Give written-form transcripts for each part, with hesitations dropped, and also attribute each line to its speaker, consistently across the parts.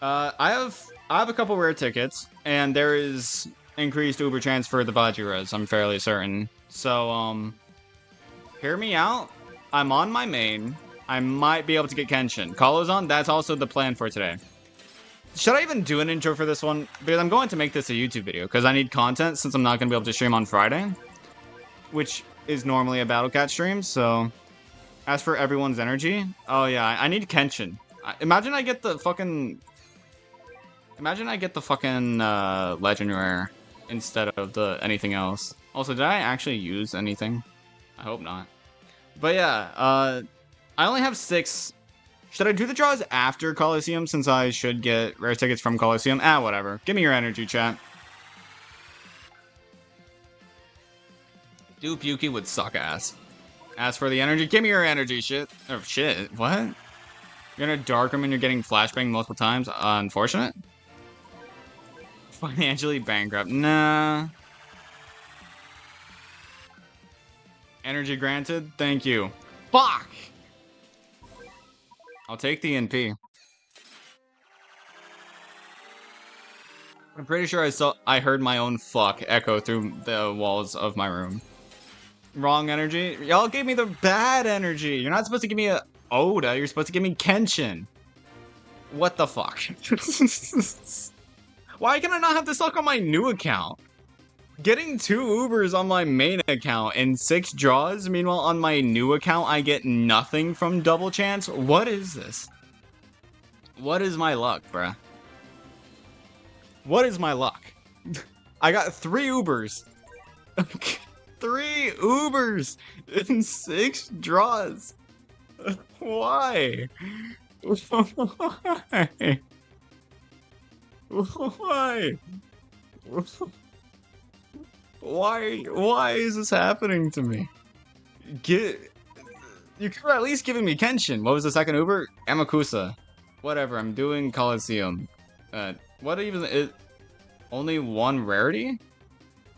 Speaker 1: I have a couple rare tickets, and there is increased Uber chance for the Bajiras, I'm fairly certain. So, hear me out. I'm on my main. I might be able to get Kenshin. Kalo's on, that's also the plan for today. Should I even do an intro for this one? Because I'm going to make this a YouTube video, because I need content since I'm not going to be able to stream on Friday, which is normally a Battle Cat stream, so... As for everyone's energy, oh yeah, I need Kenshin. Imagine I get the fucking... Imagine I get the fucking Legend Rare instead of the anything else. Also, did I actually use anything? I hope not. But yeah, I only have 6. Should I do the draws after Colosseum since I should get rare tickets from Colosseum? Ah, whatever. Give me your energy, chat. Dupe Yuki would suck ass. As for the energy, give me your energy, shit. Oh, shit. What? You're in a dark room and you're getting flashbang multiple times? Unfortunate. Financially bankrupt. Nah. Energy granted. Thank you. Fuck! I'll take the NP. I'm pretty sure I heard my own fuck echo through the walls of my room. Wrong energy? Y'all gave me the bad energy. You're not supposed to give me a Oda. You're supposed to give me Kenshin. What the fuck? Why can I not have this luck on my new account? Getting 2 Ubers on my main account and 6 draws. Meanwhile, on my new account, I get nothing from double chance. What is this? What is my luck, bruh? What is my luck? I got 3 Ubers. 3 Ubers in 6 draws. Why? Why? Why? Why is this happening to me? You could at least giving me Kenshin. What was the second Uber? Amakusa. Whatever, I'm doing Colosseum. What even is... Only 1 rarity?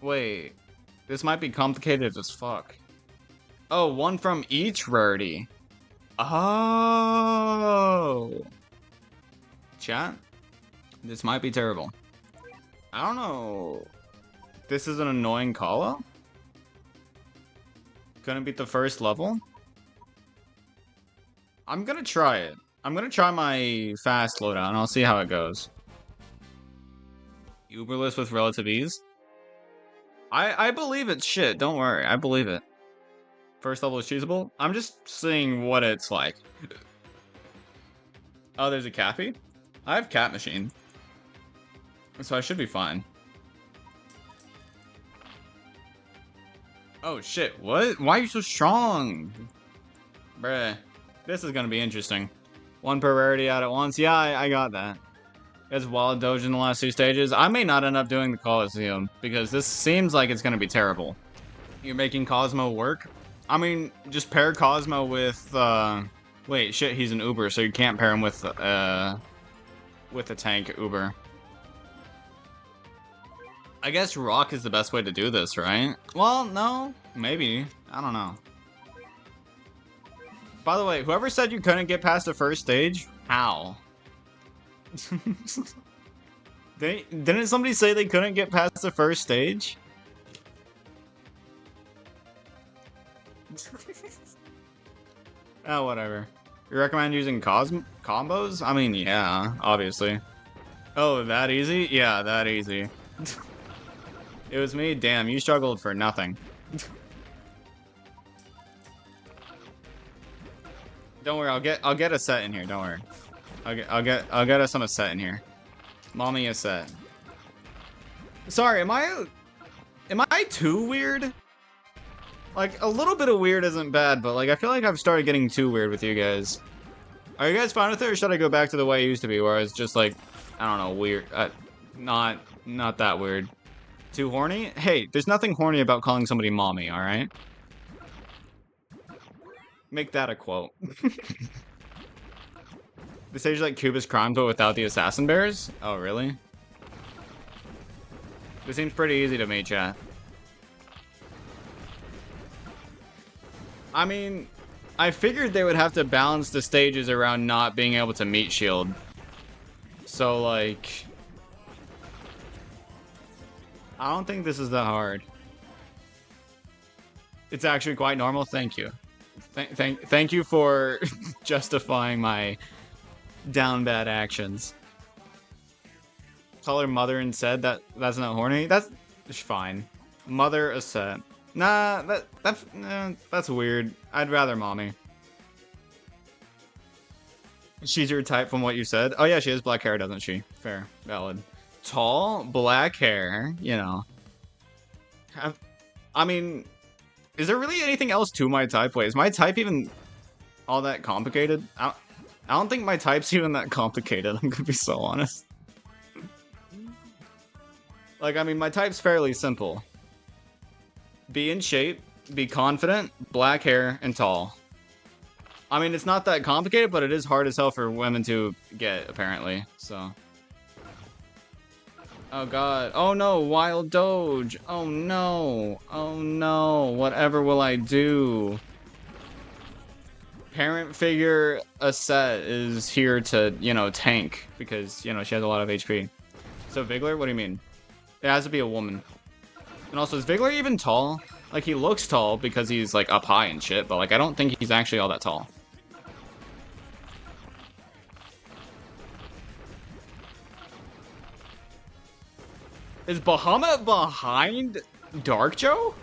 Speaker 1: Wait. This might be complicated as fuck. Oh, 1 from each rarity. Oh. Chat? This might be terrible. I don't know. This is an annoying call-out? Gonna beat the first level? I'm gonna try it. I'm gonna try my fast loadout and I'll see how it goes. Uberless with relative ease? I believe it's shit, don't worry, I believe it. First level is choosable? I'm just seeing what it's like. Oh, there's a Cappy? I have Cat Machine. So I should be fine. Oh shit, what? Why are you so strong? Bruh, this is gonna be interesting. 1 per rarity out at once, yeah, I got that. As Wild Doge in the last 2 stages. I may not end up doing the Colosseum, because this seems like it's gonna be terrible. You're making Cosmo work? I mean, just pair Cosmo with, wait, shit, he's an Uber, so you can't pair him with a tank Uber. I guess Rock is the best way to do this, right? Well, no, maybe. I don't know. By the way, whoever said you couldn't get past the first stage, how? Didn't somebody say they couldn't get past the first stage? Oh, whatever. You recommend using combos? I mean, yeah, obviously. Oh, that easy? Yeah, that easy. It was me? Damn, you struggled for nothing. Don't worry, I'll get a set in here, don't worry. I'll get us on a set in here. Mommy a set. Sorry, am I too weird? Like, a little bit of weird isn't bad, but like I feel like I've started getting too weird with you guys. Are you guys fine with it, or should I go back to the way it used to be, where it's just like, I don't know, weird, not that weird. Too horny? Hey, there's nothing horny about calling somebody mommy, alright? Make that a quote. The stage like Cubist Crimes, but without the Assassin Bears? Oh, really? This seems pretty easy to me, chat. I mean, I figured they would have to balance the stages around not being able to meat shield. So, like, I don't think this is that hard. It's actually quite normal. Thank you. Thank you for justifying my down bad actions. Call her mother and said that's not horny. That's fine. Mother a set. Nah, that's weird. I'd rather mommy. She's your type from what you said. Oh yeah, she has black hair, doesn't she? Fair, valid. Tall, black hair. You know. I mean, is there really anything else to my type? Wait, is my type even all that complicated? I don't think my type's even that complicated. I'm gonna be so honest. Like, I mean, my type's fairly simple. Be in shape, be confident, black hair, and tall. I mean, it's not that complicated, but it is hard as hell for women to get, apparently, so. Oh god. Oh no, Wild Doge. Oh no. Oh no. Whatever will I do? Parent figure Aset is here to, you know, tank, because, you know, she has a lot of HP. So Vigler, what do you mean? It has to be a woman. And also, is Vigler even tall? Like, he looks tall because he's, like, up high and shit, but, like, I don't think he's actually all that tall. Is Bahamut behind Dark Joe?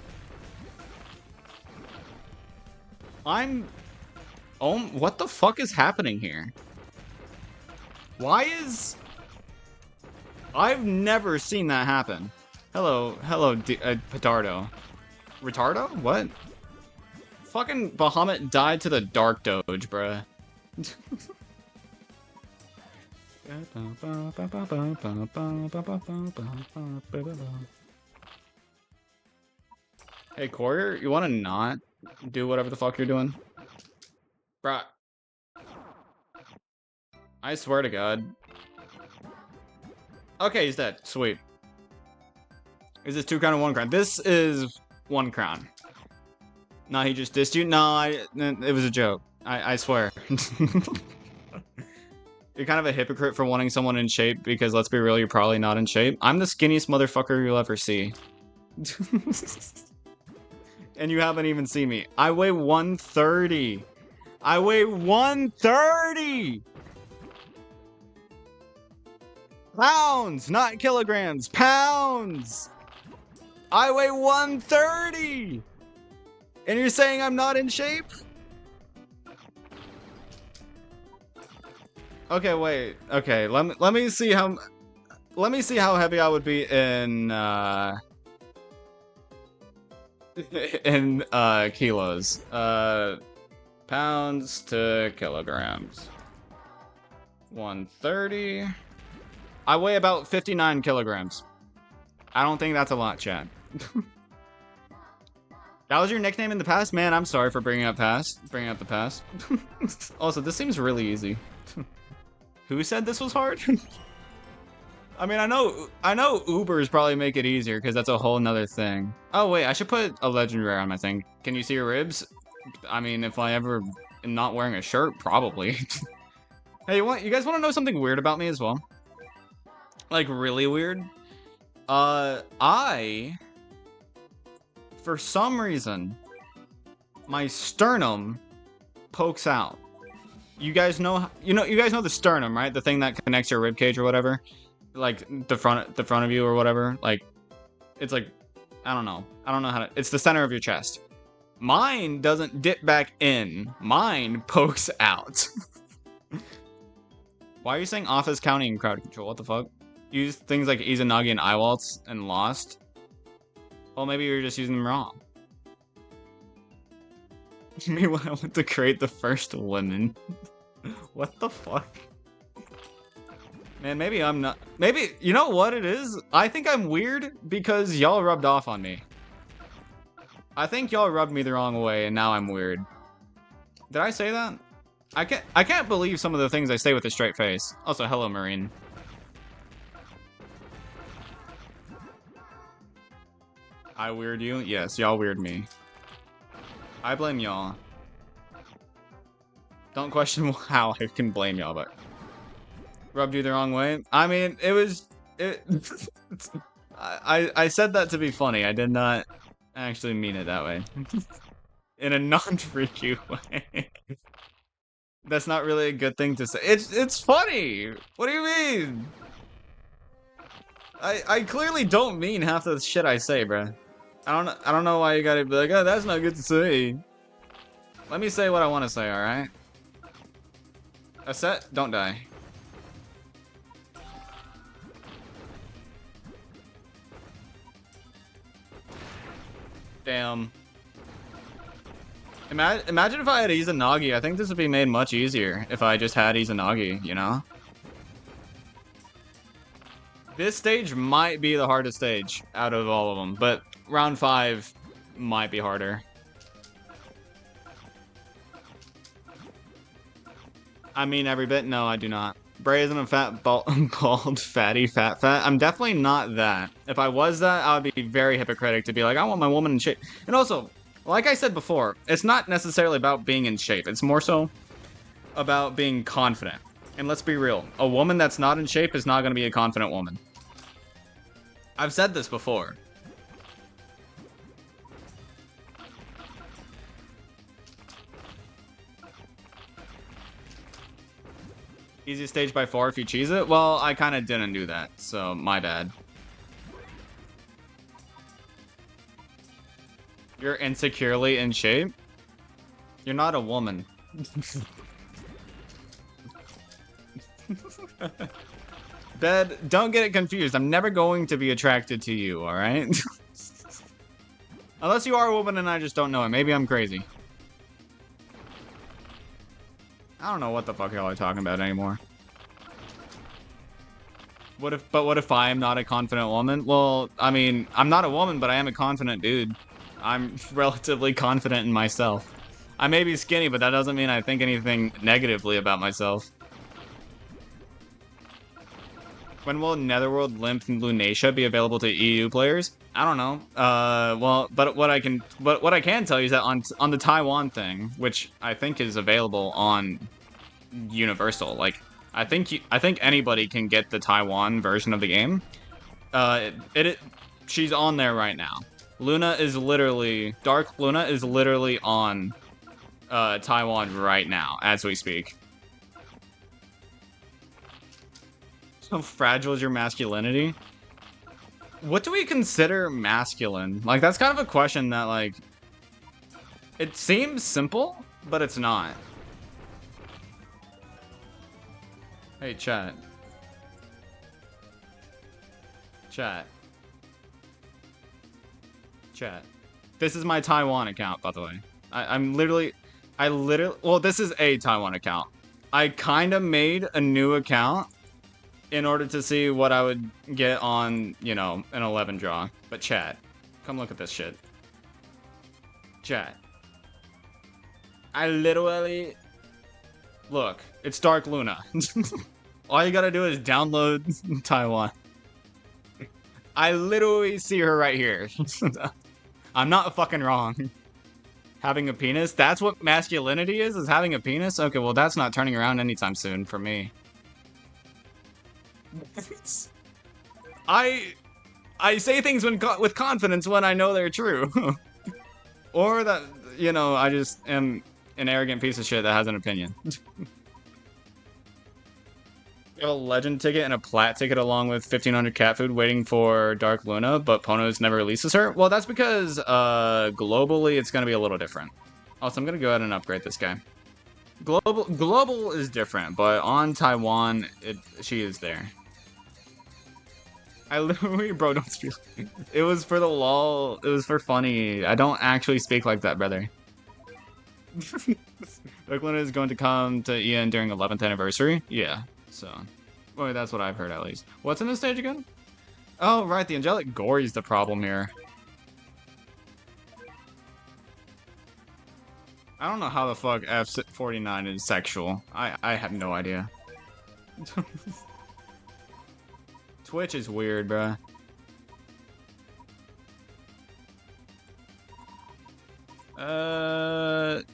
Speaker 1: Oh, what the fuck is happening here? Why is... I've never seen that happen. Hello, Petardo. Retardo? What? Fucking Bahamut died to the Dark Doge, bruh. Hey, Courier, you wanna not do whatever the fuck you're doing? Bruh. I swear to God. Okay, he's dead. Sweet. Is this 2 crown or 1 crown? This is 1 crown. No, he just dissed you? No, it was a joke. I swear. You're kind of a hypocrite for wanting someone in shape because, let's be real, you're probably not in shape. I'm the skinniest motherfucker you'll ever see. And you haven't even seen me. I weigh 130. I weigh 130! Pounds, not kilograms. Pounds! I weigh 130! And you're saying I'm not in shape? Okay, wait. Okay, let me see how heavy I would be in in kilos. Pounds to kilograms. 130. I weigh about 59 kilograms. I don't think that's a lot, Chad. That was your nickname in the past? Man, I'm sorry for bringing up the past. Also, this seems really easy. Who said this was hard? I mean, I know Ubers probably make it easier because that's a whole nother thing. Oh wait, I should put a legend rare on my thing. Can you see your ribs? I mean, if I ever am not wearing a shirt, probably. Hey, you guys want to know something weird about me as well? Like, really weird? For some reason, my sternum pokes out. You guys know the sternum, right? The thing that connects your rib cage or whatever, like the front of you or whatever. Like, it's like, I don't know how to. It's the center of your chest. Mine doesn't dip back in. Mine pokes out. Why are you saying Office, County, and Crowd Control? What the fuck? Use things like Izanagi and Eyewaltz and Lost. Well, maybe you're just using them wrong. Me when I went to create the first women. What the fuck? Man, maybe I'm not. Maybe, you know what it is? I think I'm weird because y'all rubbed off on me. I think y'all rubbed me the wrong way and now I'm weird. Did I say that? I can't believe some of the things I say with a straight face. Also, hello, Marine. I weird you? Yes, y'all weird me. I blame y'all. Don't question how I can blame y'all, but... Rubbed you the wrong way? I mean, it was... It, I said that to be funny. I did not actually mean it that way. In a non-freaky way. That's not really a good thing to say. It's funny! What do you mean? I clearly don't mean half the shit I say, bruh. I don't know why you gotta be like, oh, that's not good to say. Let me say what I want to say, alright? A set, don't die. Damn. Imagine if I had Izanagi. I think this would be made much easier if I just had Izanagi, you know? This stage might be the hardest stage out of all of them, but round 5 might be harder. I mean every bit? No, I do not. Brazen and fat, bald, fatty, fat. I'm definitely not that. If I was that, I would be very hypocritic to be like, I want my woman in shape. And also, like I said before, it's not necessarily about being in shape. It's more so about being confident. And let's be real. A woman that's not in shape is not going to be a confident woman. I've said this before. Easiest stage by far if you cheese it? Well, I kind of didn't do that, so my bad. You're insecurely in shape? You're not a woman. Bed, don't get it confused. I'm never going to be attracted to you, alright? Unless you are a woman and I just don't know it. Maybe I'm crazy. I don't know what the fuck y'all are talking about anymore. What if I am not a confident woman? Well, I mean, I'm not a woman, but I am a confident dude. I'm relatively confident in myself. I may be skinny, but that doesn't mean I think anything negatively about myself. When will Netherworld, Limp, and Lunacia be available to EU players? I don't know. Well, but what I can tell you is that on the Taiwan thing, which I think is available on Universal, like I think anybody can get the Taiwan version of the game. She's on there right now. Dark Luna is literally on Taiwan right now as we speak. How fragile is your masculinity? What do we consider masculine? Like, that's kind of a question that, like, it seems simple, but it's not. Hey, chat. Chat. Chat. This is my Taiwan account, by the way. Well, this is a Taiwan account. I kind of made a new account in order to see what I would get on, you know, an 11 draw. But chat, come look at this shit. Chat. I literally... Look, it's Dark Luna. All you gotta do is download Taiwan. I literally see her right here. I'm not fucking wrong. Having a penis? That's what masculinity is having a penis? Okay, well that's not turning around anytime soon for me. I say things with confidence when I know they're true. Or that, you know, I just am an arrogant piece of shit that has an opinion. You have a legend ticket and a plat ticket along with 1500 cat food waiting for Dark Luna, but Ponos never releases her? Well, that's because globally it's going to be a little different. Also, I'm going to go ahead and upgrade this guy. Global is different, but on Taiwan, she is there. I literally, bro, don't speak. It was for the lol. It was for funny. I don't actually speak like that, brother. Dark Luna is going to come to Ian during 11th anniversary? Yeah, so. Well, that's what I've heard at least. What's in this stage again? Oh, right, the angelic gory is the problem here. I don't know how the fuck F49 is sexual. I have no idea. Twitch is weird, bruh.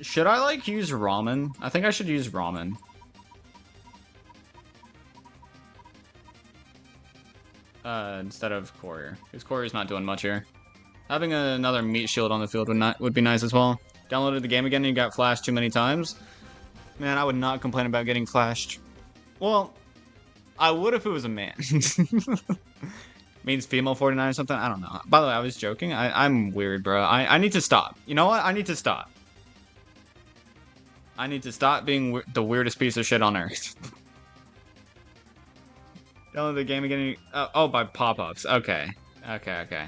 Speaker 1: Should I, like, use ramen? I think I should use ramen. instead of Courier. Because Courier's not doing much here. Having another meat shield on the field would be nice as well. Downloaded the game again and you got flashed too many times. Man, I would not complain about getting flashed. Well, I would if it was a man. Means female 49 or something? I don't know. By the way, I was joking. I'm weird, bro. I need to stop. You know what? I need to stop. I need to stop being the weirdest piece of shit on earth. Download the game again. Oh, by pop-ups. Okay. Okay.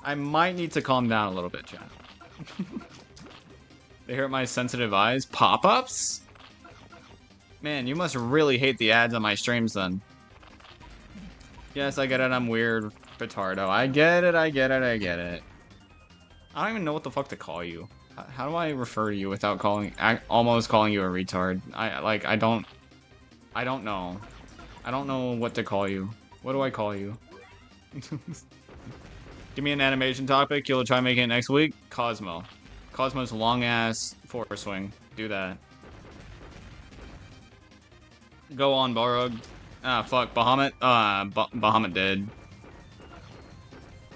Speaker 1: I might need to calm down a little bit, John. They hurt my sensitive eyes. Pop-ups? Man, you must really hate the ads on my streams then. Yes, I get it. I'm weird, Petardo. I get it. I don't even know what the fuck to call you. How do I refer to you without almost calling you a retard? I don't know. I don't know what to call you. What do I call you? Give me an animation topic. You'll try making it next week. Cosmo. Cosmo's long-ass force swing. Do that. Go on, Barug. Ah, fuck. Bahamut? Bahamut dead.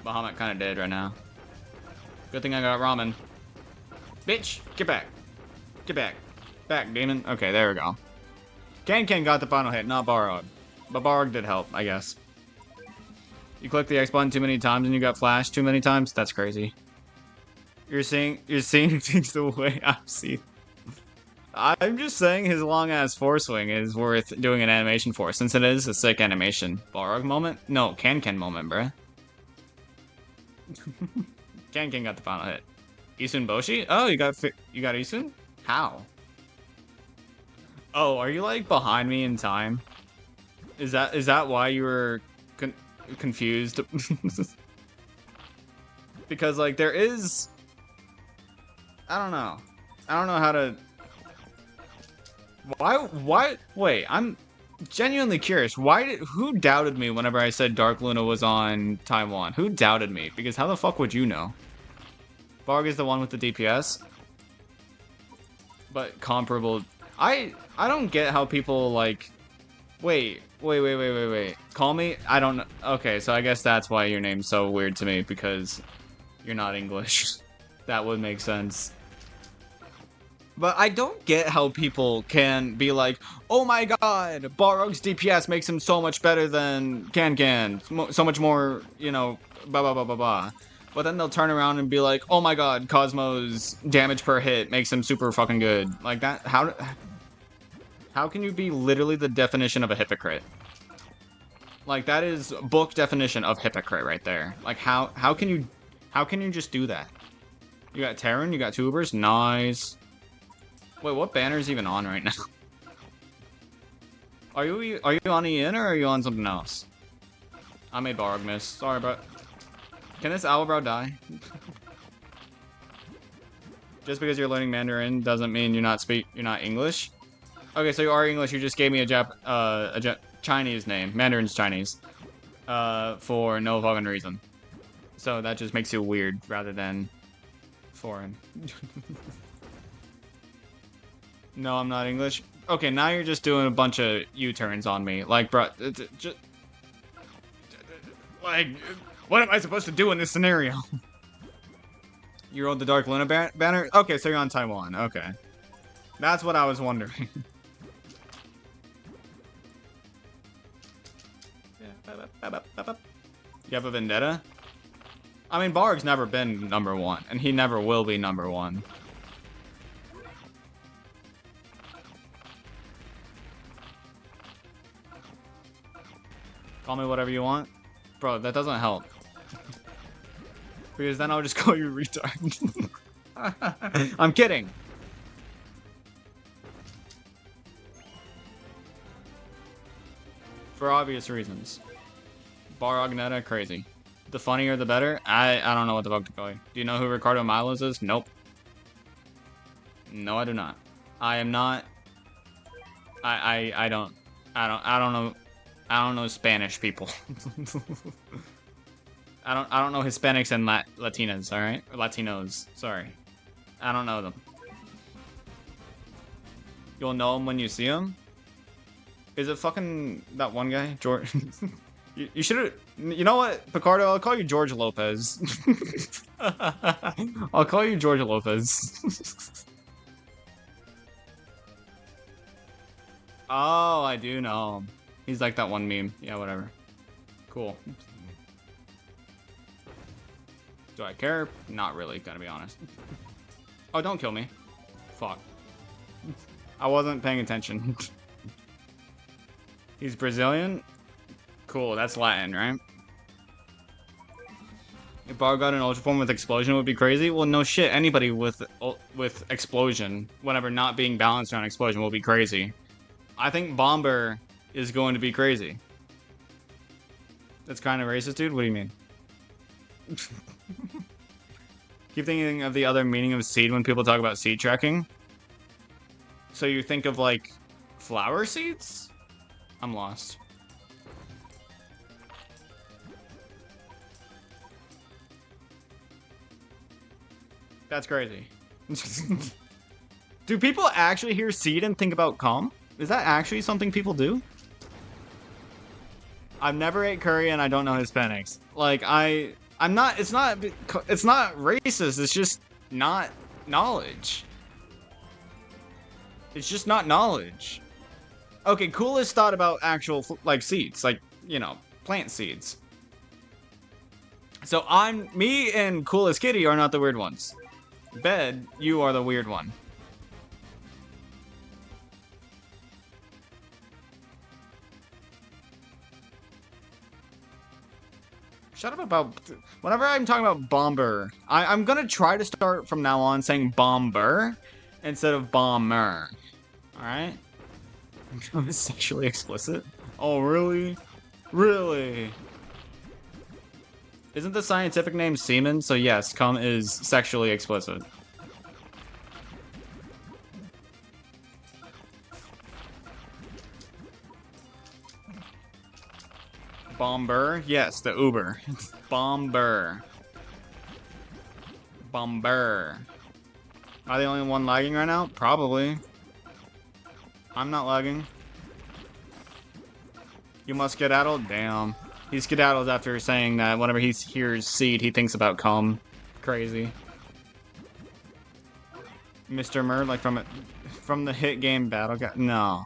Speaker 1: Bahamut kinda dead right now. Good thing I got ramen. Bitch! Get back. Get back. Back, demon. Okay, there we go. Ken got the final hit, not Barug. But Barug did help, I guess. You clicked the X button too many times and you got flashed too many times? That's crazy. You're seeing things the way I see. I'm just saying his long-ass force swing is worth doing an animation for, since it is a sick animation. Barug moment? No, Ken moment, bruh. Ken got the final hit. Isun Boshi? Oh, you got Isun? How? Oh, are you like behind me in time? Is that why you were confused? Because like there is, I don't know how to. Why? Wait, I'm genuinely curious. Who doubted me whenever I said Dark Luna was on Taiwan? Who doubted me? Because how the fuck would you know? Barg is the one with the DPS. But comparable. I don't get how people like. Wait. Call me? I don't know. Okay, so I guess that's why your name's so weird to me, because you're not English. That would make sense. But I don't get how people can be like, oh my god, Barog's DPS makes him so much better than Can. So much more, you know, blah blah blah blah blah. But then they'll turn around and be like, oh my god, Cosmo's damage per hit makes him super fucking good. Like that, how can you be literally the definition of a hypocrite? Like that is book definition of hypocrite right there. Like how can you just do that? You got Terran, you got tubers, nice. Wait, what banner's even on right now? Are you on EN or are you on something else? I made Barg miss. Sorry, but can this Owlbrow die? Just because you're learning Mandarin doesn't mean you're not English. Okay, so you are English. You just gave me a Chinese name. Mandarin's Chinese. For no fucking reason. So that just makes you weird rather than foreign. No, I'm not English. Okay, now you're just doing a bunch of U-turns on me. Like, bro, just like, what am I supposed to do in this scenario? You rode the Dark Luna banner? Okay, so you're on Taiwan. Okay. That's what I was wondering. You have a vendetta? I mean, Barg's never been #1, and he never will be #1. Call me whatever you want. Bro, that doesn't help. Because then I'll just call you retard. I'm kidding. For obvious reasons. Barognetta, crazy. The funnier the better? I don't know what the fuck to call you. Do you know who Ricardo Milos is? Nope. No, I do not. I am not. I don't know. I don't know Spanish people. I don't know Hispanics and Latinas, alright? Latinos, sorry. I don't know them. You'll know him when you see him. Is it fucking that one guy, George? You should have. You know what, Picardo? I'll call you George Lopez. I'll call you George Lopez. Oh, I do know him. He's like that one meme. Yeah, whatever. Cool. Do I care? Not really, gotta be honest. Oh, don't kill me. Fuck. I wasn't paying attention. He's Brazilian? Cool, that's Latin, right? If Bar got an Ultra Form with Explosion would be crazy? Well, no shit. Anybody with Explosion, whenever not being balanced on Explosion, will be crazy. I think Bomber is going to be crazy. That's kind of racist, dude? What do you mean? Keep thinking of the other meaning of seed when people talk about seed tracking. So you think of, like, flower seeds? I'm lost. That's crazy. Do people actually hear seed and think about calm? Is that actually something people do? I've never ate curry and I don't know Hispanics. Like, I'm not, it's not racist, it's just not knowledge. It's just not knowledge. Okay, Coolest thought about actual, like, seeds, like, you know, plant seeds. So me and Coolest Kitty are not the weird ones. Bed, you are the weird one. Shut up about... Whenever I'm talking about Bomber, I'm gonna try to start from now on saying Bomber instead of Bomber. Alright? I'm sexually explicit? Oh, really? Really? Isn't the scientific name semen? So yes, cum is sexually explicit. Bomber? Yes, the Uber. Bomber. Bomber. Are they the only one lagging right now? Probably. I'm not lagging. You must skedaddle? Damn. He skedaddles after saying that whenever he hears seed, he thinks about cum. Crazy. Mr. Murd, like from the hit game Battle Cat? No.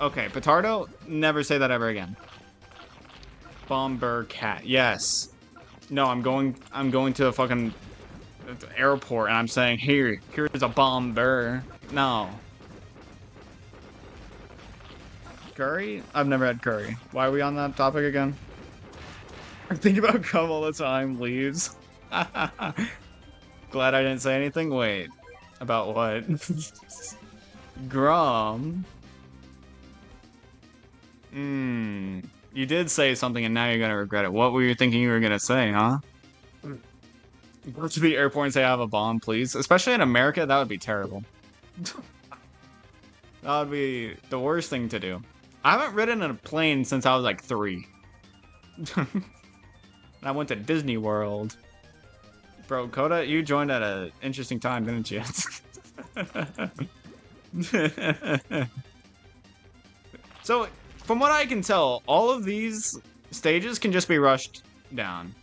Speaker 1: Okay, Petardo, never say that ever again. Bomber cat, yes. No, I'm going to a fucking airport and I'm saying, here's a bomber. No. Curry? I've never had curry. Why are we on that topic again? I think about cum all the time, leaves. Glad I didn't say anything? Wait. About what? Grum? You did say something and now you're gonna regret it. What were you thinking you were gonna say, huh? Go to the airport and say I have a bomb, please. Especially in America, that would be terrible. That would be the worst thing to do. I haven't ridden in a plane since I was like 3. And I went to Disney World. Bro, Coda, you joined at an interesting time, didn't you? So, from what I can tell, all of these stages can just be rushed down.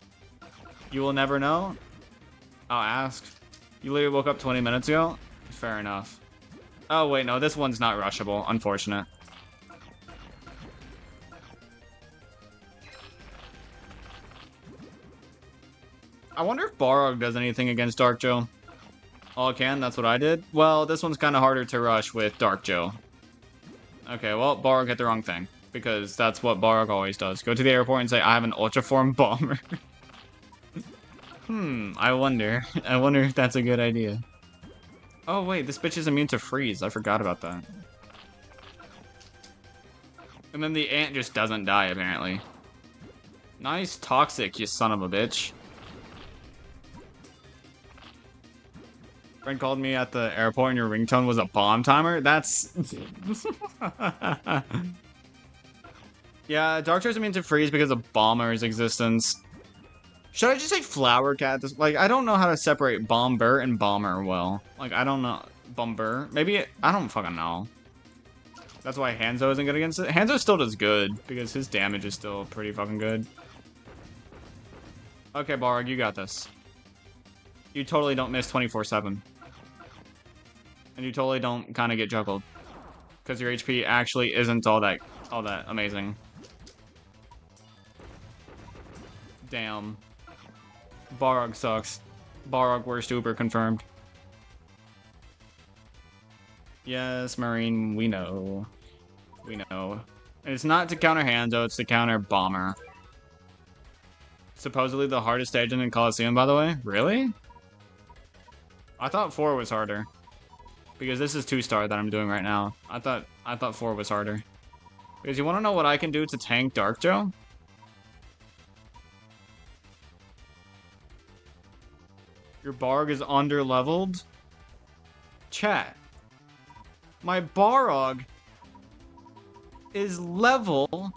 Speaker 1: You will never know? I'll ask. You literally woke up 20 minutes ago? Fair enough. Oh, wait, no, this one's not rushable. Unfortunate. I wonder if Barog does anything against Dark Joe. All can, that's what I did. Well, this one's kind of harder to rush with Dark Joe. Okay, well, Barog hit the wrong thing. Because that's what Barog always does. Go to the airport and say, I have an Ultra Form Bomber. I wonder. I wonder if that's a good idea. Oh, wait, this bitch is immune to freeze. I forgot about that. And then the ant just doesn't die, apparently. Nice toxic, you son of a bitch. Friend called me at the airport and your ringtone was a bomb timer? That's... Yeah, Dark Joe's immune to freeze because of Bomber's existence. Should I just say Flower Cat? Like, I don't know how to separate Bomber and Bomber well. Like, I don't know. Bumber. Maybe, I don't fucking know. That's why Hanzo isn't good against it. Hanzo still does good, because his damage is still pretty fucking good. Okay, Barg, you got this. You totally don't miss 24/7. And you totally don't kind of get juggled. Because your HP actually isn't all that amazing. Damn. Barog sucks. Barog worst Uber confirmed. Yes, Marine, we know. We know. And it's not to counter Hanzo, it's to counter Bomber. Supposedly the hardest stage in Colosseum, by the way. Really? I thought 4 was harder. Because this is 2-star that I'm doing right now. I thought 4 was harder. Because you want to know what I can do to tank Dark Joe? Your Barg is under-leveled? Chat. My Barog is level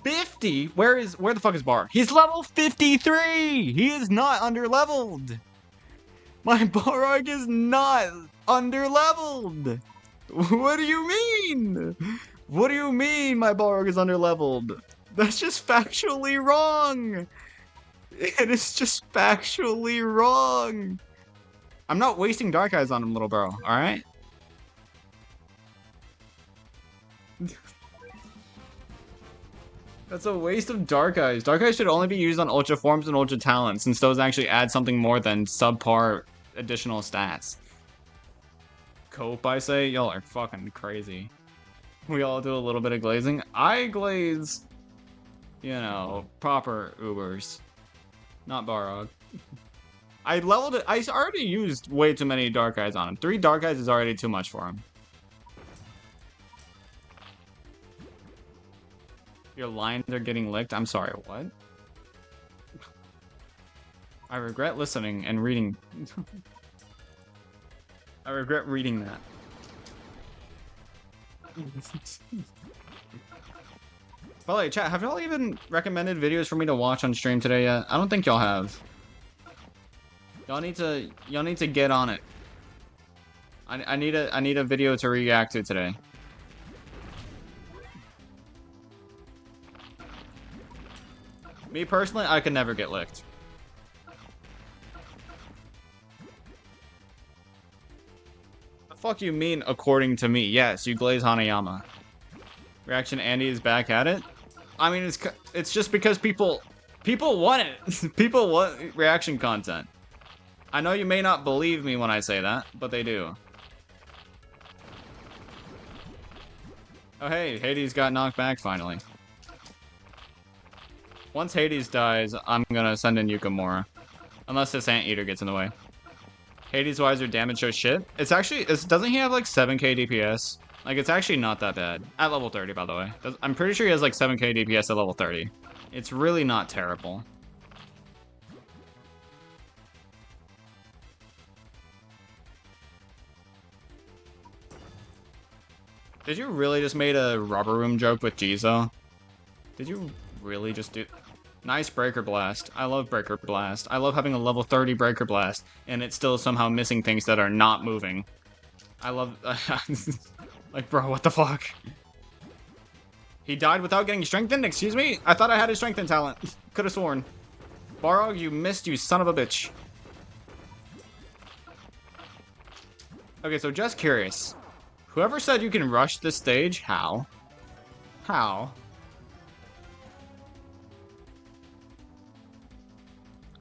Speaker 1: 50. Where the fuck is Barg? He's level 53! He is not under-leveled! My Barog is not under-leveled! What do you mean? What do you mean my Barog is under-leveled? That's just factually wrong! It is just factually wrong! I'm not wasting Dark Eyes on him, little bro, alright? That's a waste of Dark Eyes. Dark Eyes should only be used on Ultra Forms and Ultra Talents, since those actually add something more than subpar additional stats. Cope, I say? Y'all are fucking crazy. We all do a little bit of glazing. I glaze, you know, proper Ubers. Not Barog. I leveled it. I already used way too many Dark Eyes on him. 3 Dark Eyes is already too much for him. Your lines are getting licked? I'm sorry, what? I regret listening and reading. I regret reading that. By the way, chat, have y'all even recommended videos for me to watch on stream today yet? I don't think y'all have. Y'all need to get on it. I need a video to react to today. Me personally, I could never get licked. The fuck you mean, according to me? Yes, you glaze Hanayama. Reaction Andy is back at it? I mean, it's just because people want it. People want reaction content. I know you may not believe me when I say that, but they do. Oh hey, Hades got knocked back finally. Once Hades dies, I'm gonna send in Yukimura. Unless this Anteater gets in the way. Hades Wiser damage shows shit. It's actually, doesn't he have like 7k DPS? Like, it's actually not that bad. At level 30, by the way. I'm pretty sure he has like 7k DPS at level 30. It's really not terrible. Did you really just made a rubber room joke with Jizo? Did you really just do... Nice Breaker Blast. I love Breaker Blast. I love having a level 30 Breaker Blast, and it's still somehow missing things that are not moving. I love... like, bro, what the fuck? He died without getting strengthened? Excuse me? I thought I had his strengthen talent. Could've sworn. Barog, you missed, you son of a bitch. Okay, so just curious. Whoever said you can rush this stage, how? How?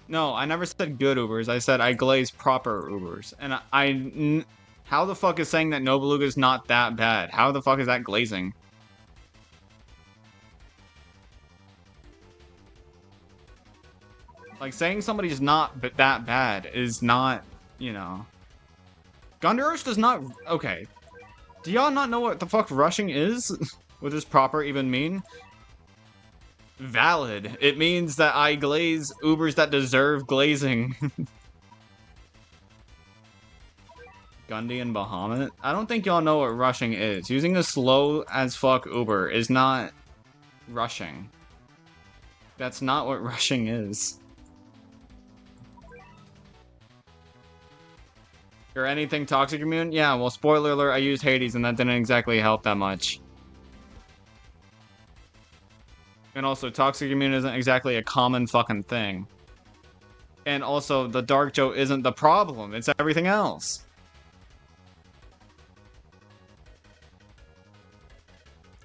Speaker 1: No, I never said good Ubers. I said I glaze proper Ubers. And how the fuck is saying that Nobeluga is not that bad? How the fuck is that glazing? Like, saying somebody's not that bad is not, you know... Gondorosh does not... Okay. Do y'all not know what the fuck rushing is? What does proper even mean? Valid. It means that I glaze Ubers that deserve glazing. Gundy and Bahamut? I don't think y'all know what rushing is. Using a slow as fuck Uber is not rushing. That's not what rushing is. Or anything toxic immune? Yeah, well, spoiler alert, I used Hades and that didn't exactly help that much. And also, toxic immune isn't exactly a common fucking thing. And also, the Dark Joe isn't the problem, it's everything else.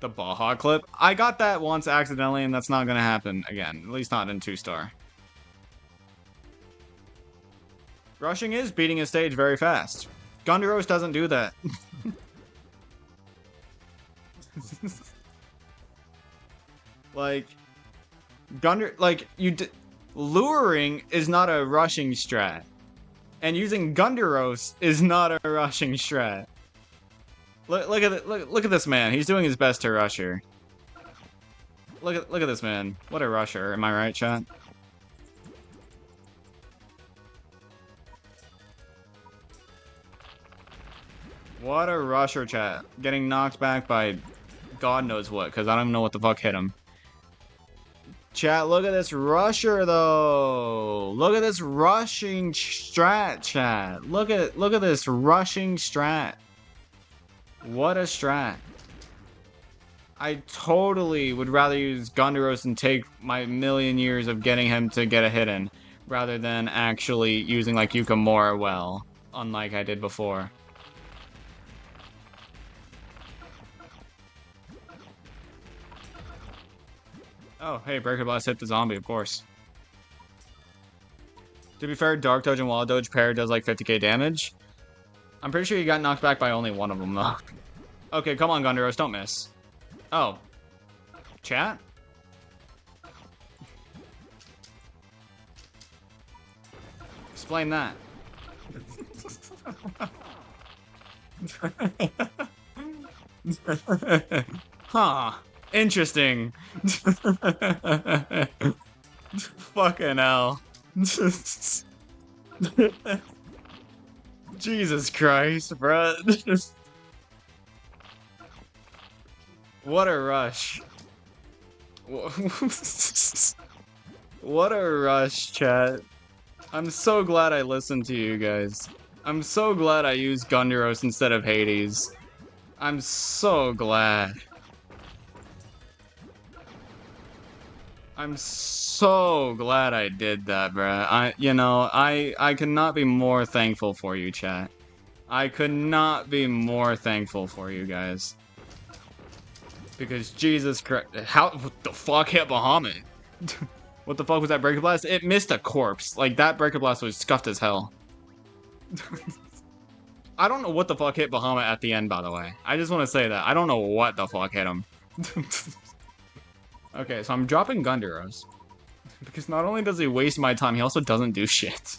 Speaker 1: The Baja clip? I got that once accidentally, and that's not gonna happen again. At least not in 2-star. Rushing is beating a stage very fast. Gundaros doesn't do that. Like, luring is not a rushing strat. And using Gundaros is not a rushing strat. Look at this man. He's doing his best to rush her. Look at this man. What a rusher. Am I right, chat? What a rusher, chat. Getting knocked back by God knows what, because I don't even know what the fuck hit him. Chat, look at this rusher, though. Look at this rushing strat, chat. Look at this rushing strat. What a strat. I totally would rather use Gundaros and take my million years of getting him to get a hit in, rather than actually using, like, Yukimura well, unlike I did before. Oh, hey, Breaker Blast hit the zombie, of course. To be fair, Dark Doge and Wild Doge pair does like 50k damage. I'm pretty sure you got knocked back by only one of them, though. Okay, come on, Gundaros, don't miss. Oh. Chat? Explain that. Huh. Interesting. Fucking hell. Jesus Christ, bruh. What a rush. What a rush, chat. I'm so glad I listened to you guys. I'm so glad I used Gundaros instead of Hades. I'm so glad. I'm so glad I did that, bruh. I could not be more thankful for you, chat. I could not be more thankful for you guys. Because Jesus Christ, what the fuck hit Bahamut? What the fuck was that Breaker Blast? It missed a corpse. Like, that Breaker Blast was scuffed as hell. I don't know what the fuck hit Bahamut at the end, by the way. I just want to say that. I don't know what the fuck hit him. Okay, so I'm dropping Gundaros. Because not only does he waste my time, he also doesn't do shit.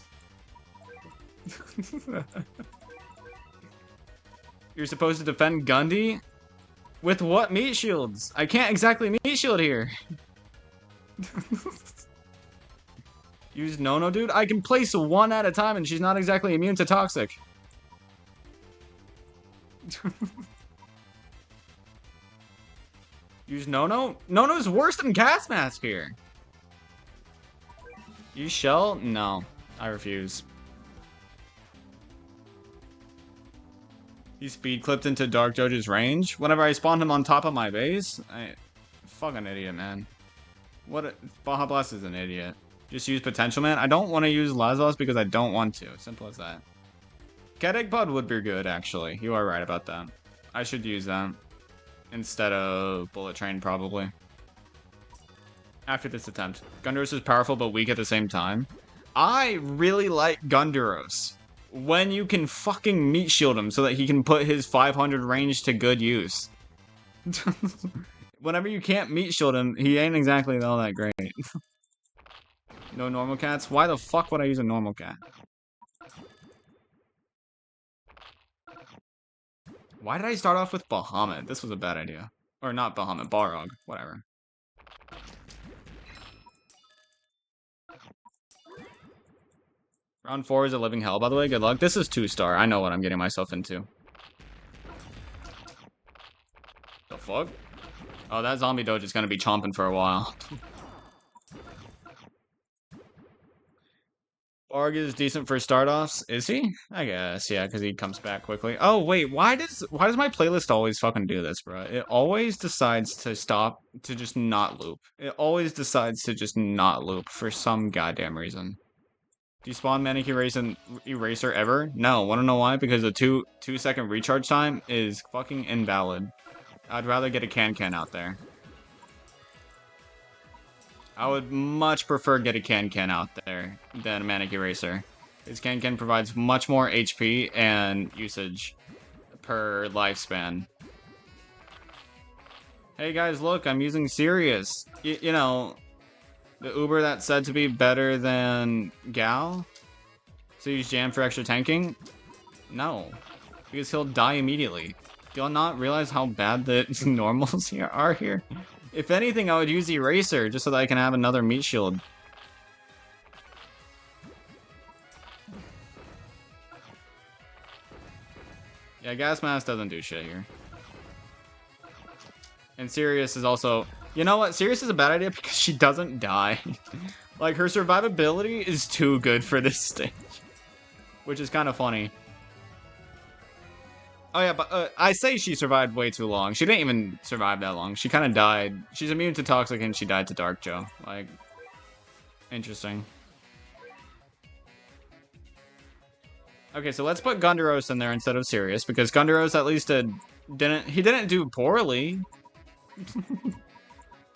Speaker 1: You're supposed to defend Gundy? With what meat shields? I can't exactly meat shield here. Use Nono, dude? I can place one at a time and she's not exactly immune to toxic. Use Nono? Nono's worse than Gas Mask here. Use Shell? No. I refuse. He speed clipped into Dark Doge's range. Whenever I spawned him on top of my base? Fucking idiot, man. Baja Blast is an idiot. Just use Potential Man. I don't want to use Lazarus because I don't want to. Simple as that. Ketek Pod would be good, actually. You are right about that. I should use that. Instead of Bullet Train, probably. After this attempt. Gundaros is powerful but weak at the same time. I really like Gundaros. When you can fucking meat shield him so that he can put his 500 range to good use. Whenever you can't meat shield him, he ain't exactly all that great. No normal cats? Why the fuck would I use a normal cat? Why did I start off with Bahamut? This was a bad idea. Or not Bahamut, Balrog. Whatever. Round 4 is a living hell, by the way. Good luck. This is 2-star. I know what I'm getting myself into. The fuck? Oh, that zombie doge is gonna be chomping for a while. Arg is decent for start-offs. Is he? I guess, yeah, because he comes back quickly. Oh, wait, why does my playlist always fucking do this, bro? It always decides to stop, to just not loop. It always decides to just not loop for some goddamn reason. Do you spawn Manic Eraser ever? No, wanna know why? Because the 2-second recharge time is fucking invalid. I'd rather get a can out there. I would much prefer get a can out there than a Manic Eraser. This can provides much more HP and usage per lifespan. Hey guys, look, I'm using Sirius. You know, the Uber that's said to be better than Gal? So use Jam for extra tanking? No, because he'll die immediately. Do y'all not realize how bad the normals here are here? If anything, I would use Eraser just so that I can have another meat shield. Yeah, Gas Mask doesn't do shit here. And Sirius is also... You know what? Sirius is a bad idea because she doesn't die. Like, her survivability is too good for this stage. Which is kind of funny. Oh yeah, but I say she survived way too long. She didn't even survive that long. She kind of died. She's immune to Toxic and she died to Dark Joe. Like, interesting. Okay, so let's put Gundaros in there instead of Sirius, because Gundaros at least didn't do poorly.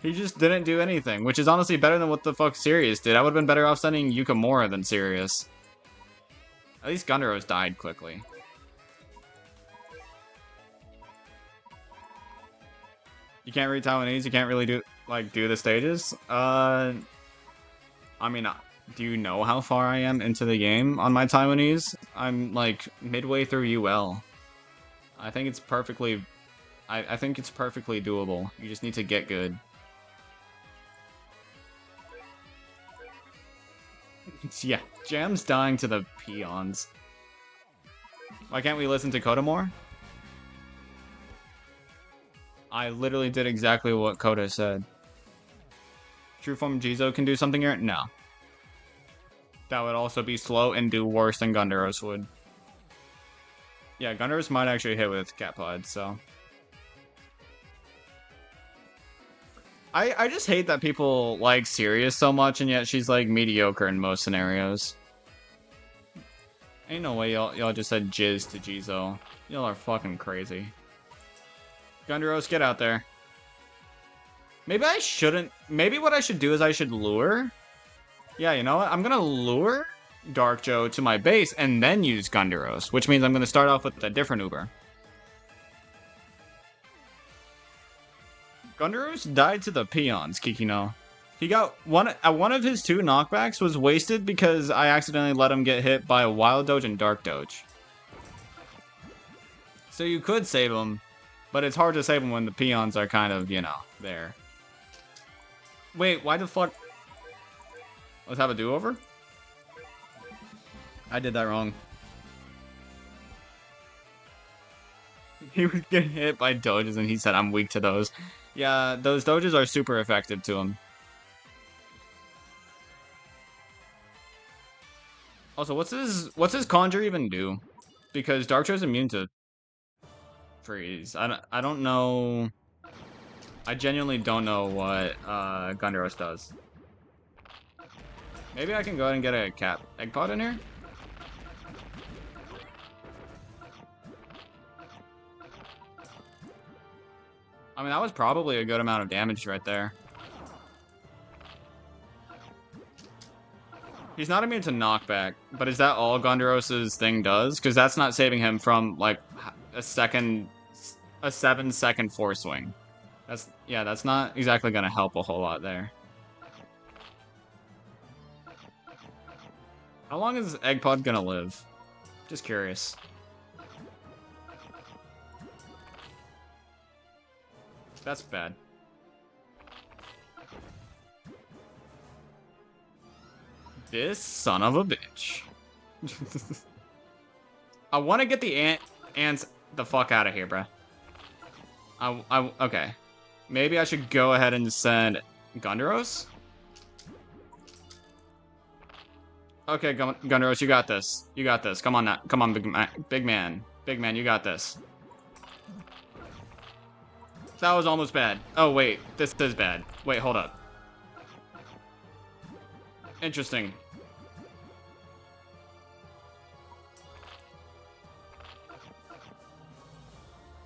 Speaker 1: He just didn't do anything, which is honestly better than what the fuck Sirius did. I would have been better off sending Yukimura than Sirius. At least Gundaros died quickly. You can't read Taiwanese, you can't really do the stages? I mean, do you know how far I am into the game on my Taiwanese? I'm like midway through UL. I think it's perfectly doable. You just need to get good. Yeah, Jam's dying to the peons. Why can't we listen to Coda more? I literally did exactly what Coda said. True form Jizo can do something here? No. That would also be slow and do worse than Gundaros would. Yeah, Gundaros might actually hit with Catpod, so... I just hate that people like Sirius so much, and yet she's, like, mediocre in most scenarios. Ain't no way y'all just said jizz to Jizo. Y'all are fucking crazy. Gundaros, get out there. Maybe I shouldn't... Maybe what I should do is I should lure... Yeah, you know what? I'm gonna lure Dark Joe to my base and then use Gundaros, which means I'm gonna start off with a different Uber. Gundaros died to the peons, Kikino. He got one of his 2 knockbacks was wasted because I accidentally let him get hit by a Wild Doge and Dark Doge. So you could save him, but it's hard to save him when the peons are kind of, you know, there. Wait, why the fuck? Let's have a do-over? I did that wrong. He was getting hit by Doges and he said, I'm weak to those. Yeah, those Doges are super effective to him. Also, what's his Conjure even do? Because Dark Joe's immune to freeze. I don't know. I genuinely don't know what Gundaros does. Maybe I can go ahead and get a cat egg pod in here. I mean, that was probably a good amount of damage right there. He's not immune to knockback, but is that all Gundaros' thing does? Because that's not saving him from, like, a 7-second force swing. That's not exactly gonna help a whole lot there. How long is Egg Pod gonna live? Just curious. That's bad. This son of a bitch. I want to get the ants the fuck out of here, bruh. Okay. Maybe I should go ahead and send Gundaros? Okay, Gunderos, you got this. You got this. Come on now. Come on, big man. Big man, you got this. That was almost bad. Oh, wait. This is bad. Wait, hold up. Interesting.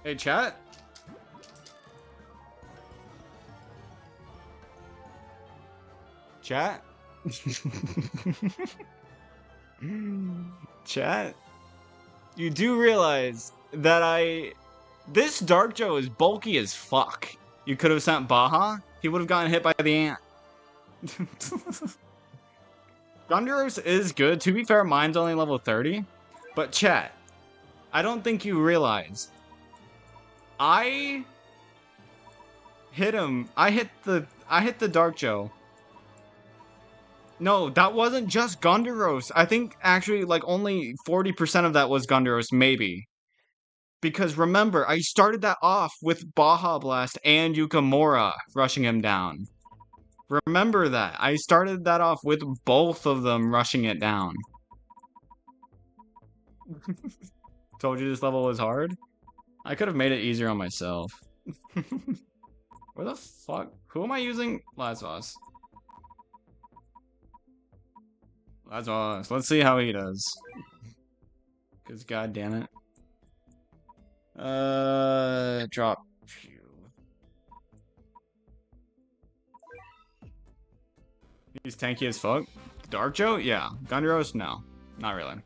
Speaker 1: Hey, chat? Chat? Chat? You do realize that this Dark Joe is bulky as fuck. You could have sent Baja. He would have gotten hit by the ant. Gunderos is good. To be fair, mine's only level 30. But chat, I don't think you realize. I hit him. I hit the Dark Joe. No, that wasn't just Gunderos. I think actually like only 40% of that was Gunderos, maybe. Because remember, I started that off with Baja Blast and Yukimura rushing him down. Remember that. I started that off with both of them rushing it down. Told you this level was hard? I could have made it easier on myself. Where the fuck? Who am I using? Lazvos. Lazvos. Let's see how he does. Because god damn it. Drop. He's tanky as fuck. Dark Joe? Yeah. Gunderos? No. Not really.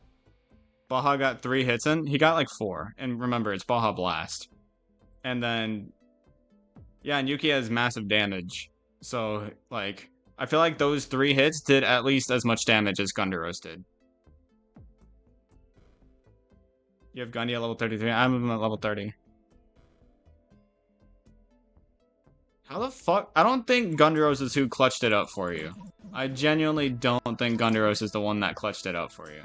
Speaker 1: Baja got 3 hits in. He got like 4. And remember, it's Baja Blast. And then... yeah, and Yuki has massive damage. So, like... I feel like those 3 hits did at least as much damage as Gunderos did. You have Gundy at level 33. I'm at level 30. How the fuck? I don't think Gunderos is who clutched it up for you. I genuinely don't think Gunderos is the one that clutched it up for you.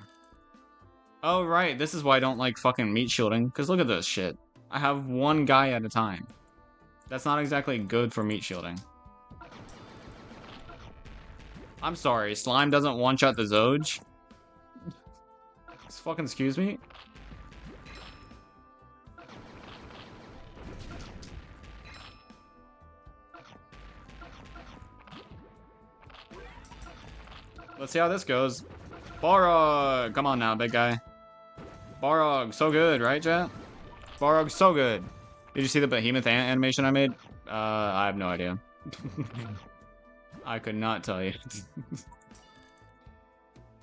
Speaker 1: Oh, right. This is why I don't like fucking meat shielding. Because look at this shit. I have one guy at a time. That's not exactly good for meat shielding. I'm sorry. Slime doesn't one-shot the Zoj? Just fucking excuse me? Let's see how this goes. Balrog! Come on now, big guy. Balrog, so good, right, chat? Balrog, so good. Did you see the behemoth ant animation I made? I have no idea. I could not tell you.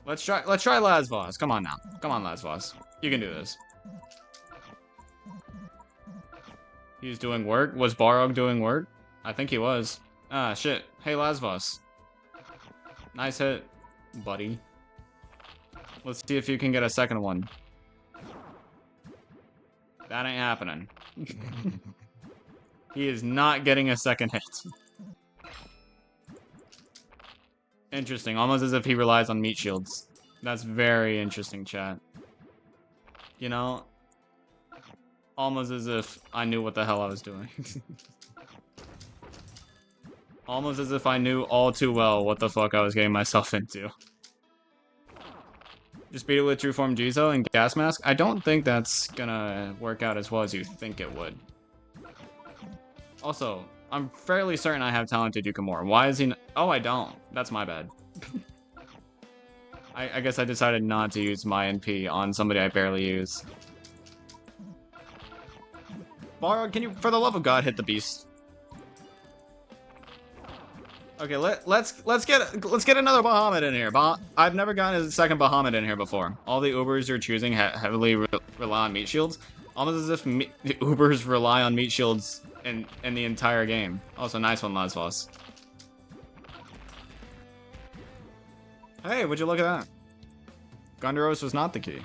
Speaker 1: Let's try Lazvos. Come on now. Come on, Lazvos. You can do this. He's doing work? Was Balrog doing work? I think he was. Ah, shit. Hey, Lazvos. Nice hit, buddy. Let's see if you can get a second one. That ain't happening. He is not getting a second hit. Interesting. Almost as if he relies on meat shields. That's very interesting, chat. You know? Almost as if I knew what the hell I was doing. Almost as if I knew all too well what the fuck I was getting myself into. Just beat it with True Form Jizo and Gas Mask? I don't think that's gonna work out as well as you think it would. Also, I'm fairly certain I have talented Yukimura. Why is he oh, I don't. That's my bad. I guess I decided not to use my NP on somebody I barely use. Balrog, can you, for the love of God, hit the beast? Okay, let's get another Bahamut in here. I've never gotten a second Bahamut in here before. All the Ubers you're choosing heavily rely on meat shields. Almost as if the Ubers rely on meat shields in the entire game. Also, nice one, Lazvos. Hey, would you look at that? Gunderos was not the key.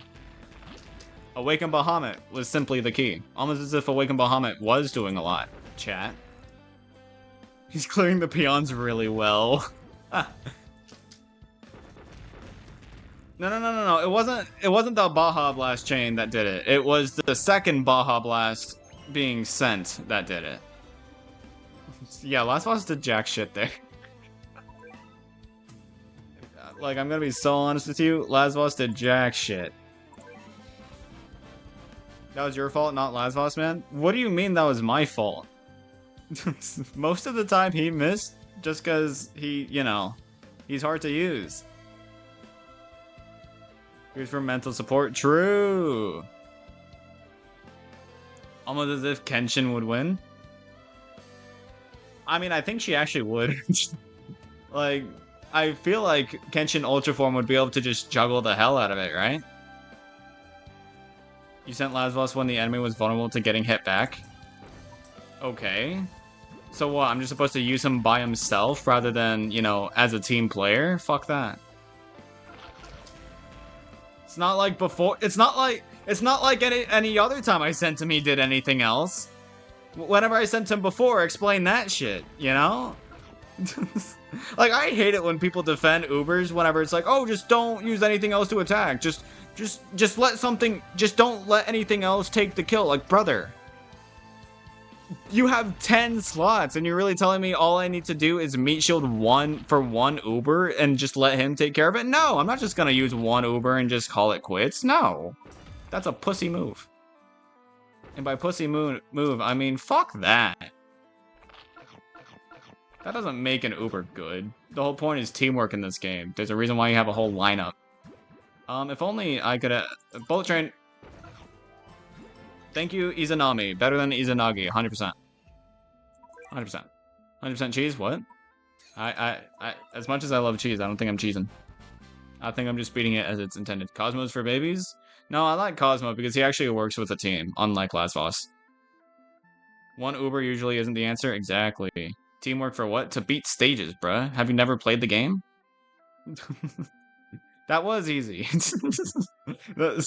Speaker 1: Awaken Bahamut was simply the key. Almost as if Awaken Bahamut was doing a lot. Chat. He's clearing the peons really well. No. It wasn't the Baja Blast chain that did it. It was the second Baja Blast being sent that did it. Yeah, last boss did jack shit there. Like, I'm gonna be so honest with you, Lazvos did jack shit. That was your fault, not Lazvos, man? What do you mean that was my fault? Most of the time he missed just because he, you know, he's hard to use. Here's for mental support. True. Almost as if Kenshin would win. I mean, I think she actually would. Like, I feel like Kenshin Ultra Form would be able to just juggle the hell out of it, right? You sent Lazvos when the enemy was vulnerable to getting hit back. Okay. So what, I'm just supposed to use him by himself rather than, you know, as a team player? Fuck that. It's not like before, it's not like any other time I sent him he did anything else. Whenever I sent him before, explain that shit, you know? Like, I hate it when people defend Ubers whenever it's like, oh, just don't use anything else to attack. Just let something, just don't let anything else take the kill. Like, brother, you have 10 slots and you're really telling me all I need to do is meat shield one for one Uber and just let him take care of it? No, I'm not just gonna use one Uber and just call it quits. No, that's a pussy move. And by pussy move, I mean, fuck that. That doesn't make an Uber good. The whole point is teamwork in this game. There's a reason why you have a whole lineup. If only I could bullet train. Thank you, Izanami. Better than Izanagi, 100%. 100%. 100% cheese? What? I as much as I love cheese, I don't think I'm cheesing. I think I'm just beating it as it's intended. Cosmo's for babies? No, I like Cosmo because he actually works with a team, unlike Lazvos. One Uber usually isn't the answer. Exactly. Teamwork for what? To beat stages, bruh. Have you never played the game? That was easy.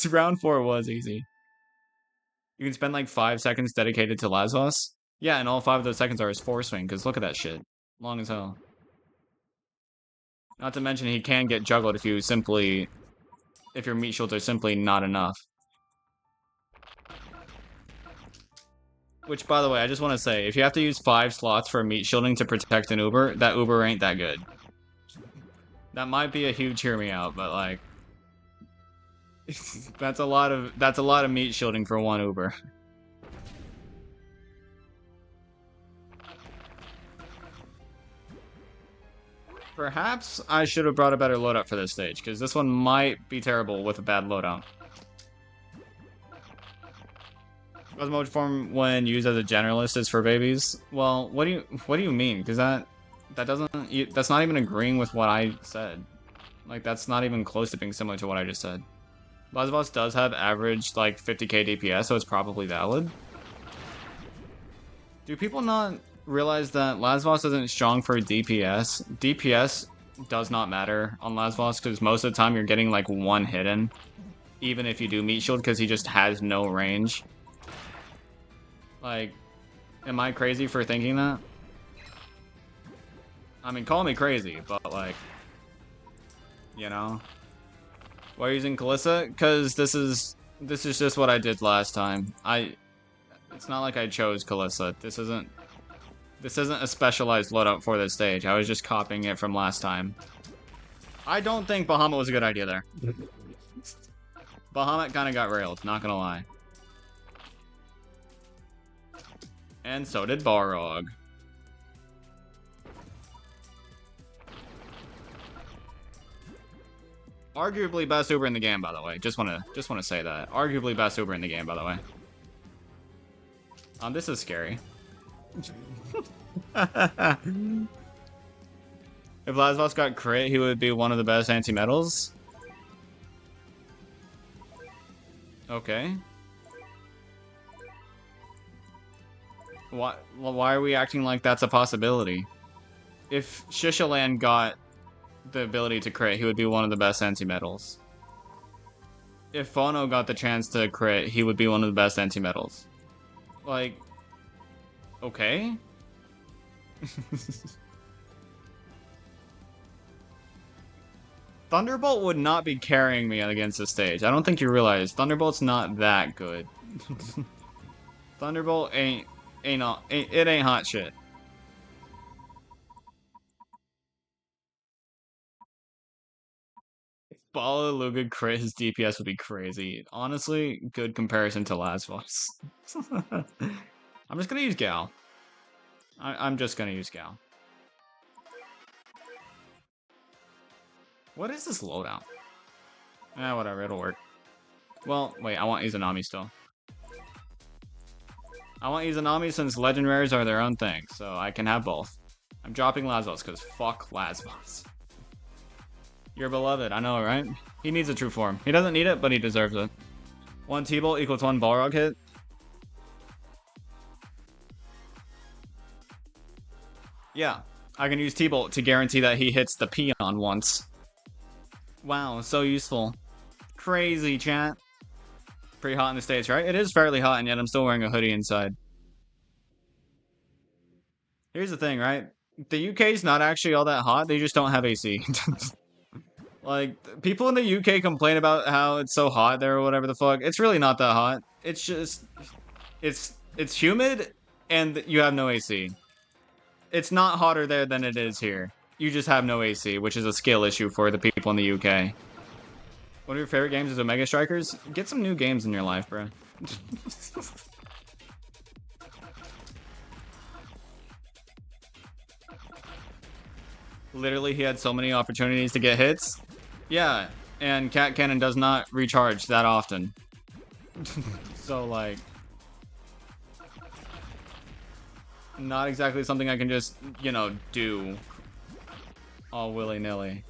Speaker 1: Round 4 was easy. You can spend like 5 seconds dedicated to Lazvos. Yeah, and all 5 of those seconds are his force swing, because look at that shit. Long as hell. Not to mention he can get juggled if your meat shields are simply not enough. Which, by the way, I just want to say, if you have to use 5 slots for meat shielding to protect an Uber, that Uber ain't that good. That might be a huge hear me out, but like... that's a lot of meat shielding for one Uber. Perhaps I should have brought a better loadout for this stage, because this one might be terrible with a bad loadout. Cosmo form when used as a generalist is for babies. Well, what do you mean? Because that's not even agreeing with what I said. Like, that's not even close to being similar to what I just said. Lazvos does have average like 50k DPS, so it's probably valid. Do people not realize that Lazvos isn't strong for DPS? DPS does not matter on Lazvos because most of the time you're getting like one hit in, even if you do meat shield, because he just has no range. Like, am I crazy for thinking that? I mean, call me crazy, but like, you know. Why are you using Kalissa? Because this is just what I did last time. It's not like I chose Kalissa. This isn't a specialized loadout for this stage. I was just copying it from last time. I don't think Bahamut was a good idea there. Bahamut kind of got railed, not gonna lie. And so did Balrog. Arguably best Uber in the game, by the way. Just wanna say that. Arguably best Uber in the game, by the way. This is scary. If Lazvos got crit, he would be one of the best anti-metals. Okay. Why are we acting like that's a possibility? If Shishaland got the ability to crit, he would be one of the best anti-metals. If Phono got the chance to crit, he would be one of the best anti-metals. Like, okay? Thunderbolt would not be carrying me against the stage. I don't think you realize Thunderbolt's not that good. Thunderbolt ain't hot shit. Balaluga crit his DPS would be crazy. Honestly, good comparison to Lasvos. I'm just gonna use Gal. I'm just gonna use Gal. What is this loadout? Whatever, it'll work. Well, wait, I want Izanami still. I want Izanami since legend rares are their own thing, so I can have both. I'm dropping Lasvos because fuck Lasvos. You're beloved, I know, right? He needs a true form. He doesn't need it, but he deserves it. 1 T-Bolt equals 1 Balrog hit. Yeah, I can use T-Bolt to guarantee that he hits the peon once. Wow, so useful. Crazy, chat. Pretty hot in the States, right? It is fairly hot, and yet I'm still wearing a hoodie inside. Here's the thing, right? The UK's not actually all that hot, they just don't have AC. Like, people in the UK complain about how it's so hot there or whatever the fuck. It's really not that hot. It's just... It's humid, and you have no AC. It's not hotter there than it is here. You just have no AC, which is a skill issue for the people in the UK. One of your favorite games is Omega Strikers? Get some new games in your life, bro. Literally, he had so many opportunities to get hits. Yeah, and Cat Cannon does not recharge that often. So, like... Not exactly something I can just, you know, do all willy-nilly.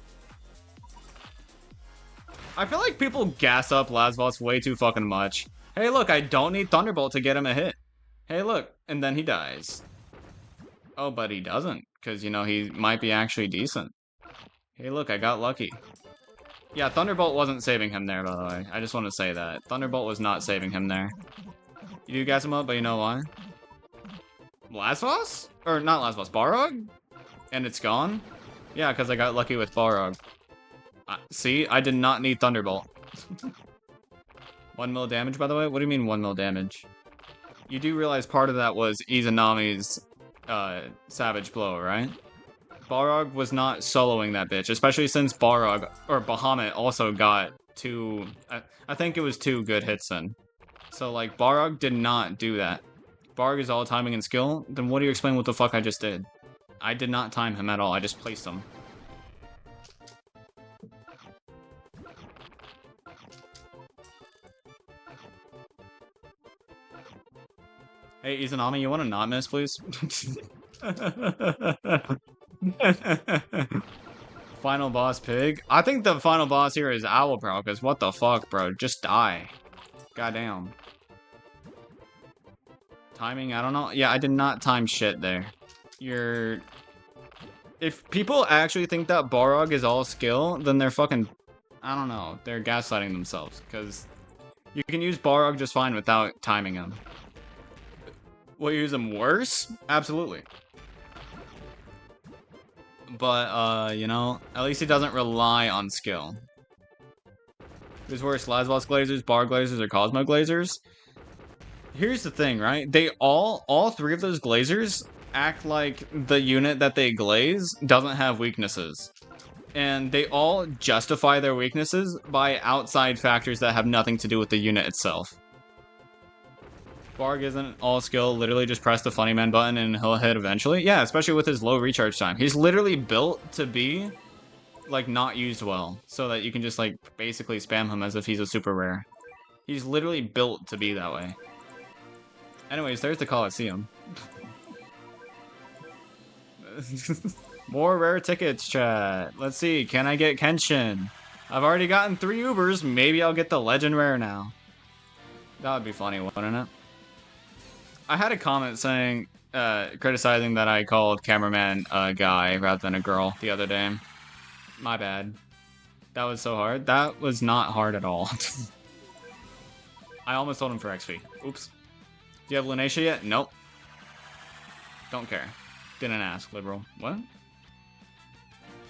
Speaker 1: I feel like people gas up Lasvos way too fucking much. Hey, look, I don't need Thunderbolt to get him a hit. Hey, look, and then he dies. Oh, but he doesn't, because, you know, he might be actually decent. Hey, look, I got lucky. Yeah, Thunderbolt wasn't saving him there, by the way. I just want to say that. Thunderbolt was not saving him there. You do gas him up, but you know why? Lasvos? Or not Lasvos, Balrog? And it's gone? Yeah, because I got lucky with Balrog. See, I did not need Thunderbolt. 1 mil damage, by the way? What do you mean 1 mil damage? You do realize part of that was Izanami's Savage Blow, right? Balrog was not soloing that bitch, especially since Balrog, or Bahamut, also got 2... I think it was 2 good hits in. So, like, Balrog did not do that. Balrog is all timing and skill, then what do you explain what the fuck I just did? I did not time him at all, I just placed him. Hey, Izanami, you want to not miss, please? Final boss pig? I think the final boss here is Owl, bro, because what the fuck, bro? Just die. Goddamn. Timing, I don't know. Yeah, I did not time shit there. If people actually think that Balrog is all skill, then they're fucking... I don't know. They're gaslighting themselves, because you can use Balrog just fine without timing him. Will you use him worse? Absolutely. But, you know, at least he doesn't rely on skill. Who's worse, Lasvos Glazers, Bar Glazers, or Cosmo Glazers? Here's the thing, right? They all 3 of those Glazers act like the unit that they glaze doesn't have weaknesses. And they all justify their weaknesses by outside factors that have nothing to do with the unit itself. Barg isn't all skill, literally just press the funny man button and he'll hit eventually. Yeah, especially with his low recharge time. He's literally built to be, like, not used well. So that you can just, like, basically spam him as if he's a super rare. He's literally built to be that way. Anyways, there's the Colosseum. More rare tickets, chat. Let's see, can I get Kenshin? I've already gotten 3 Ubers, maybe I'll get the legend rare now. That would be funny, wouldn't it? I had a comment saying, criticizing that I called cameraman a guy rather than a girl the other day. My bad. That was so hard. That was not hard at all. I almost told him for XP. Oops. Do you have Lunacia yet? Nope. Don't care. Didn't ask, liberal. What?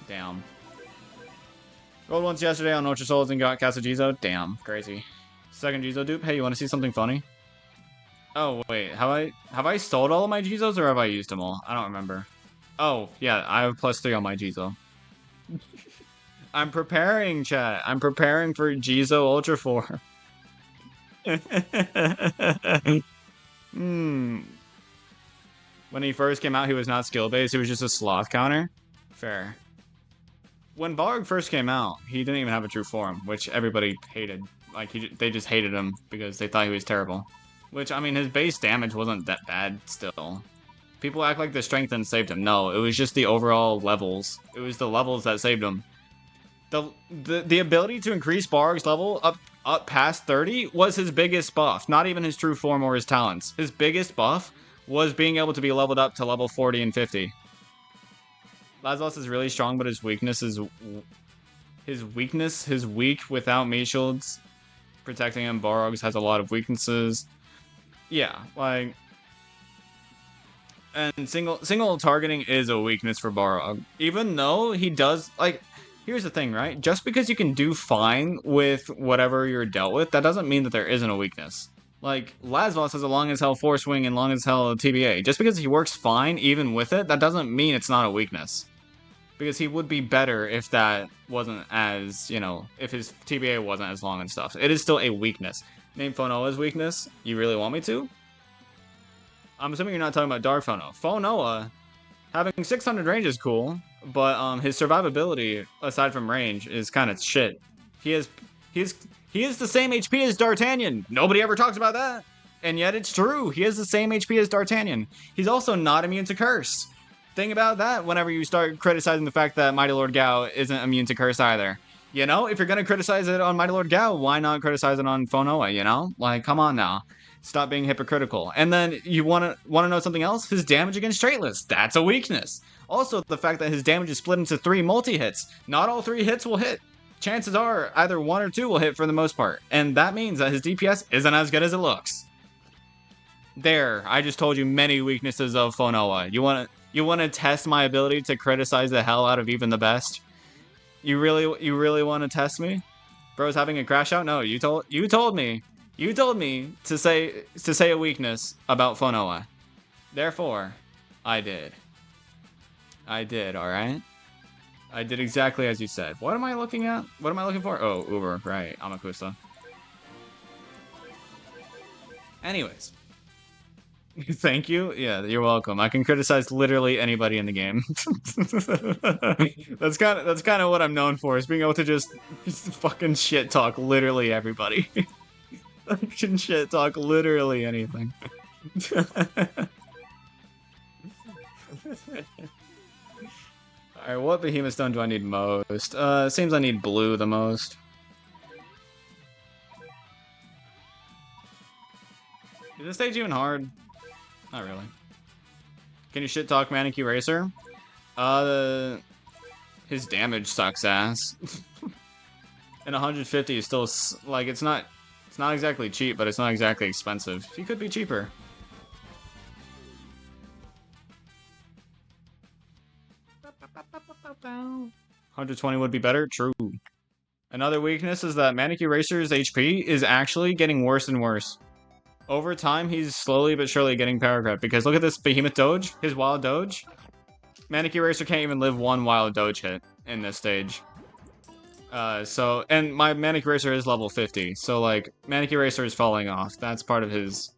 Speaker 1: Damn. Rolled once yesterday on Ultra Souls and got Casa Jizo. Damn. Crazy. Second Jizo dupe. Hey, you want to see something funny? Oh, wait. Have I sold all of my Jizos or have I used them all? I don't remember. Oh, yeah. I have +3 on my Jizo. I'm preparing, chat. I'm preparing for Jizo Ultra 4. Hmm. When he first came out, he was not skill-based. He was just a sloth counter. Fair. When Balrog first came out, he didn't even have a true form, which everybody hated. Like, they just hated him because they thought he was terrible. Which, I mean, his base damage wasn't that bad still. People act like the strength and saved him. No, it was just the overall levels. It was the levels that saved him. The ability to increase Balrog's level up past 30 was his biggest buff, not even his true form or his talents. His biggest buff was being able to be leveled up to level 40 and 50. Lazarus is really strong, but his weakness is... His weak without meat shields. Protecting him, Balrog's has a lot of weaknesses. Yeah, like... And single targeting is a weakness for Balrog. Even though he does... Like, here's the thing, right? Just because you can do fine with whatever you're dealt with, that doesn't mean that there isn't a weakness. Like, Lazarus has a long as hell force wing and long as hell TBA. Just because he works fine even with it, that doesn't mean it's not a weakness. Because he would be better if that wasn't as, you know, if his TBA wasn't as long and stuff. It is still a weakness. Name Fonoa's weakness? You really want me to? I'm assuming you're not talking about Dark Fonoa. Fonoa, having 600 range is cool, but his survivability, aside from range, is kind of shit. He is the same HP as D'Artagnan. Nobody ever talks about that. And yet it's true. He has the same HP as D'Artagnan. He's also not immune to Curse. Think about that whenever you start criticizing the fact that Mighty Lord Gao isn't immune to Curse either. You know, if you're going to criticize it on Mighty Lord Gao, why not criticize it on Fonoa, you know? Like, come on now. Stop being hypocritical. And then you want to know something else? His damage against straightless. That's a weakness. Also, the fact that his damage is split into 3 multi-hits. Not all 3 hits will hit. Chances are either 1 or 2 will hit for the most part. And that means that his DPS isn't as good as it looks. There, I just told you many weaknesses of Fonoa. You want to test my ability to criticize the hell out of even the best? You really want to test me? Bro's having a crash out? No, you told me to say a weakness about Fonoa. Therefore, I did, alright? I did exactly as you said. What am I looking at? What am I looking for? Oh, Uber, right, Amakusa. Anyways. Thank you. Yeah, you're welcome. I can criticize literally anybody in the game. That's kind of what I'm known for, is being able to just fucking shit talk literally everybody. I can shit talk literally anything. Alright, what behemoth stone do I need most? Seems I need blue the most. Is this stage even hard? Not really. Can you shit talk Manic Eraser? His damage sucks ass. And 150 is still, like, it's not exactly cheap, but it's not exactly expensive. He could be cheaper. $120 would be better? True. Another weakness is that Manic Eraser's HP is actually getting worse and worse. Over time, he's slowly but surely getting power crept, because look at this Behemoth Doge, his Wild Doge. Manic Eraser can't even live 1 Wild Doge hit in this stage. And my Manic Eraser is level 50, so like, Manic Eraser is falling off. That's part of his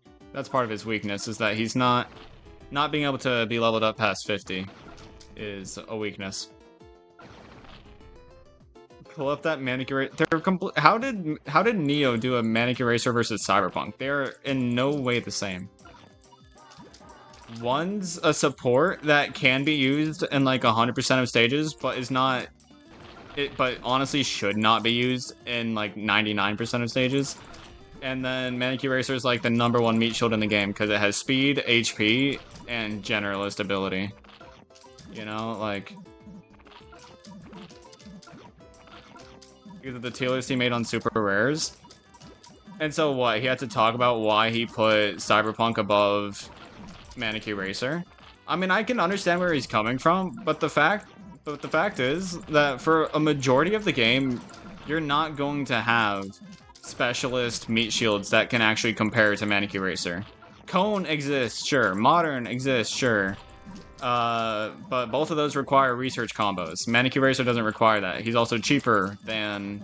Speaker 1: weakness, is that he's not being able to be leveled up past 50 is a weakness. Pull up that Manic Eraser. How did Neo do a Manic Eraser versus Cyberpunk? They are in no way the same. One's a support that can be used in like 100% of stages, but is not. But honestly should not be used in like 99% of stages. And then Manic Eraser is like the #1 meat shield in the game because it has speed, HP, and generalist ability. You know, like. Because of the tier list he made on super rares. And so what? He had to talk about why he put Cyberpunk above Manic Eraser. I mean, I can understand where he's coming from, but the fact is that for a majority of the game, you're not going to have specialist meat shields that can actually compare to Manic Eraser. Cone exists, sure. Modern exists, sure. But both of those require research combos. Manic Eraser doesn't require that. He's also cheaper than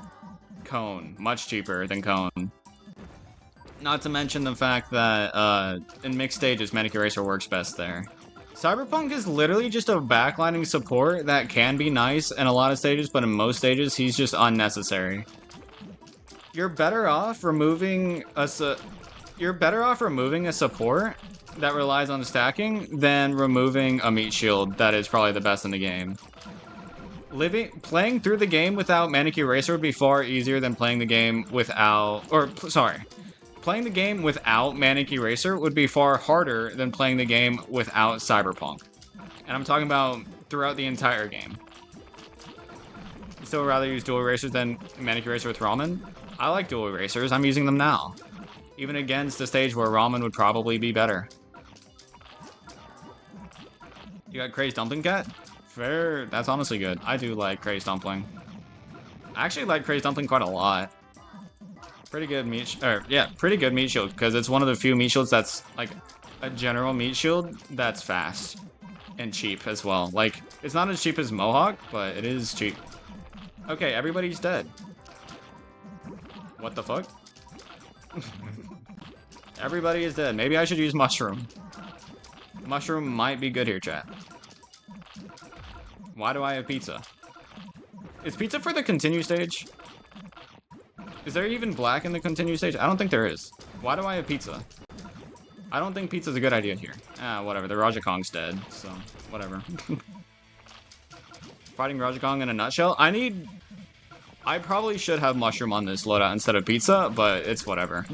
Speaker 1: Cone. Much cheaper than Cone. Not to mention the fact that in mixed stages, Manic Eraser works best there. Cyberpunk is literally just a backlining support that can be nice in a lot of stages, but in most stages, he's just unnecessary. You're better off removing a support that relies on stacking than removing a meat shield that is probably the best in the game. Playing through the game without Manic Eraser would be far easier than playing the game without... Playing the game without Manic Eraser would be far harder than playing the game without Cyberpunk. And I'm talking about throughout the entire game. Still rather use dual erasers than Manic Eraser with Ramen? I like dual erasers, I'm using them now. Even against a stage where Ramen would probably be better. You got Crazed Dumpling Cat? Fair, that's honestly good. I do like Crazed Dumpling. I actually like Crazed Dumpling quite a lot. Pretty good pretty good meat shield, because it's one of the few meat shields that's like a general meat shield that's fast and cheap as well. Like, it's not as cheap as Mohawk, but it is cheap. Okay, everybody's dead. What the fuck? Everybody is dead. Maybe I should use Mushroom. Mushroom might be good here, chat. Why do I have pizza? Is pizza for the continue stage? Is there even black in the continue stage? I don't think there is. Why do I have pizza? I don't think pizza's a good idea here. Ah, whatever. The Raja Kong's dead, so whatever. Fighting Raja Kong in a nutshell? I probably should have Mushroom on this loadout instead of pizza, but it's whatever.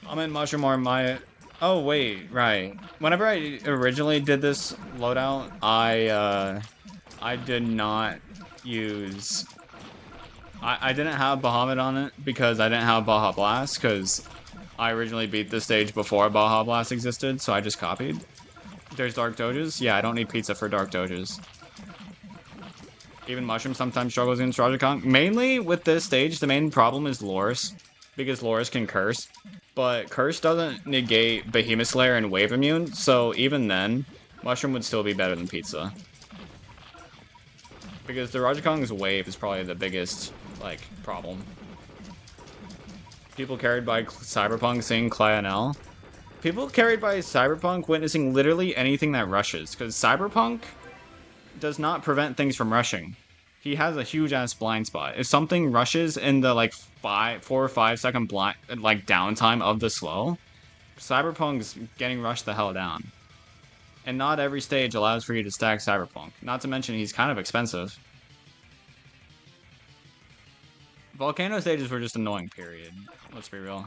Speaker 1: I'm in Mushroom or my... Oh, wait, right. Whenever I originally did this loadout, I did not use... I didn't have Bahamut on it because I didn't have Baja Blast, because I originally beat this stage before Baja Blast existed, so I just copied. There's Dark Doges? Yeah, I don't need pizza for Dark Doges. Even Mushroom sometimes struggles against Raja Kong. Mainly with this stage, the main problem is Loris, because Loris can curse. But curse doesn't negate Behemoth Slayer and Wave Immune, so even then, Mushroom would still be better than pizza. Because the Raja Kong's wave is probably the biggest, like, problem. People carried by Cyberpunk seeing Clionel. People carried by Cyberpunk witnessing literally anything that rushes, because Cyberpunk does not prevent things from rushing. He has a huge-ass blind spot. If something rushes in the, like, 4 or 5 second downtime of the slow, Cyberpunk's getting rushed the hell down. And not every stage allows for you to stack Cyberpunk. Not to mention he's kind of expensive. Volcano stages were just annoying, period. Let's be real.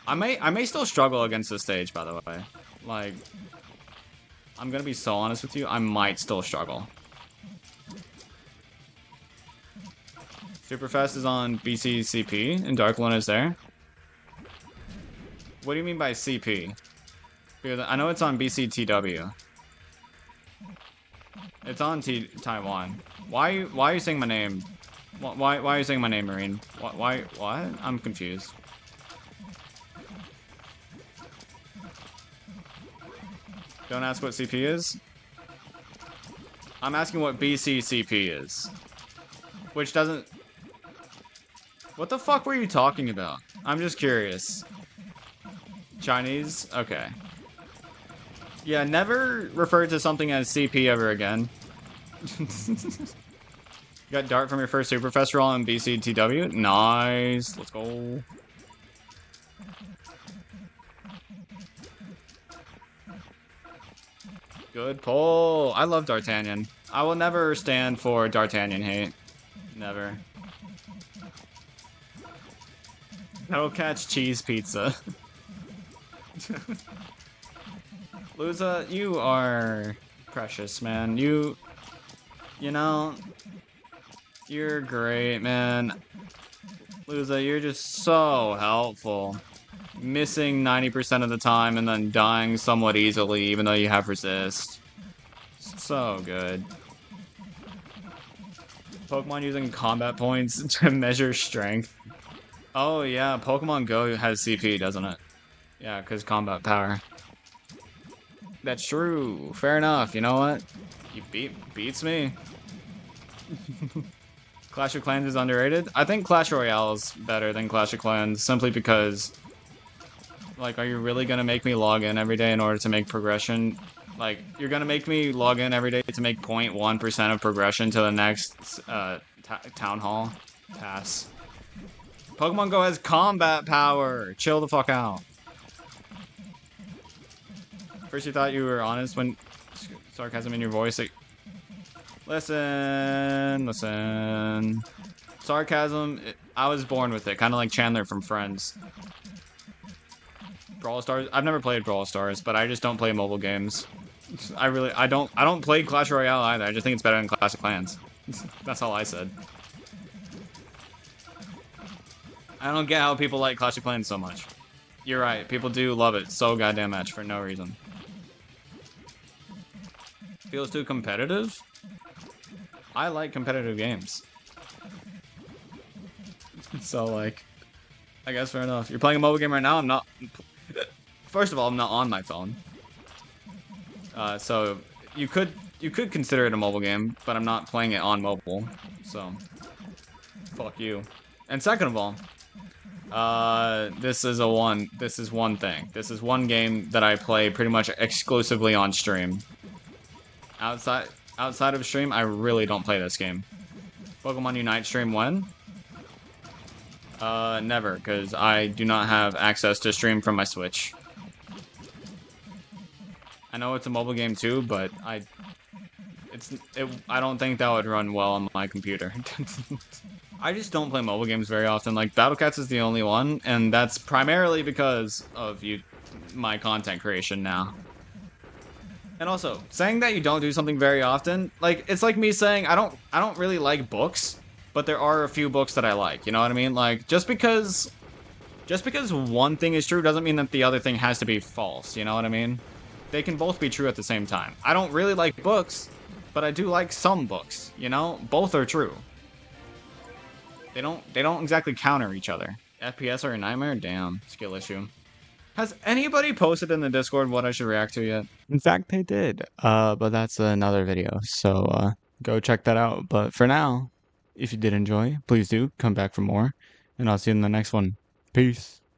Speaker 1: I may still struggle against this stage, by the way. Like, I'm gonna be so honest with you, I might still struggle. Superfast is on BCCP, and Dark Luna is there. What do you mean by CP? Because I know it's on BCTW. It's on Taiwan. Why are you saying my name? Why are you saying my name, Marine? What? I'm confused. Don't ask what CP is. I'm asking what BCCP is. Which doesn't... What the fuck were you talking about? I'm just curious. Chinese? Okay. Yeah, never refer to something as CP ever again. You got Dart from your first Superfest roll on BCTW? Nice. Let's go. Good pull. I love D'Artagnan. I will never stand for D'Artagnan hate. Never. No catch cheese pizza. Luza, you are precious, man. You know, you're great, man. Luza, you're just so helpful. Missing 90% of the time and then dying somewhat easily, even though you have resist. So good. Pokemon using combat points to measure strength. Oh yeah, Pokemon Go has CP, doesn't it? Yeah, because combat power. That's true. Fair enough. You know what? You beats me. Clash of Clans is underrated. I think Clash Royale is better than Clash of Clans simply because, like, are you really gonna make me log in every day in order to make progression? Like, you're gonna make me log in every day to make 0.1% of progression to the next town hall pass. Pokemon Go has combat power. Chill the fuck out. First you thought you were honest when sarcasm in your voice. Like, listen. Sarcasm, I was born with it, kind of like Chandler from Friends. Brawl Stars, I've never played Brawl Stars, but I just don't play mobile games. I don't play Clash Royale either. I just think it's better than Clash of Clans. That's all I said. I don't get how people like Clash of Clans so much. You're right, people do love it so goddamn much for no reason. Feels too competitive? I like competitive games. So, like, I guess fair enough. You're playing a mobile game right now? I'm not... First of all, I'm not on my phone. So, you could consider it a mobile game, but I'm not playing it on mobile. So, fuck you. And second of all, this is one thing. This is one game that I play pretty much exclusively on stream. Outside of stream, I really don't play this game. Pokemon Unite stream when? Never, because I do not have access to stream from my Switch. I know it's a mobile game too, but I don't think that would run well on my computer. I just don't play mobile games very often. Like, Battle Cats is the only one, and that's primarily because of my content creation now. And also, saying that you don't do something very often, like, it's like me saying I don't really like books, but there are a few books that I like, you know what I mean? Like, just because one thing is true doesn't mean that the other thing has to be false, you know what I mean? They can both be true at the same time. I don't really like books, but I do like some books, you know? Both are true. They don't exactly counter each other. FPS are a nightmare? Damn, skill issue. Has anybody posted in the Discord what I should react to yet? In fact, they did. But that's another video, so go check that out. But for now, if you did enjoy, please do come back for more, and I'll see you in the next one. Peace.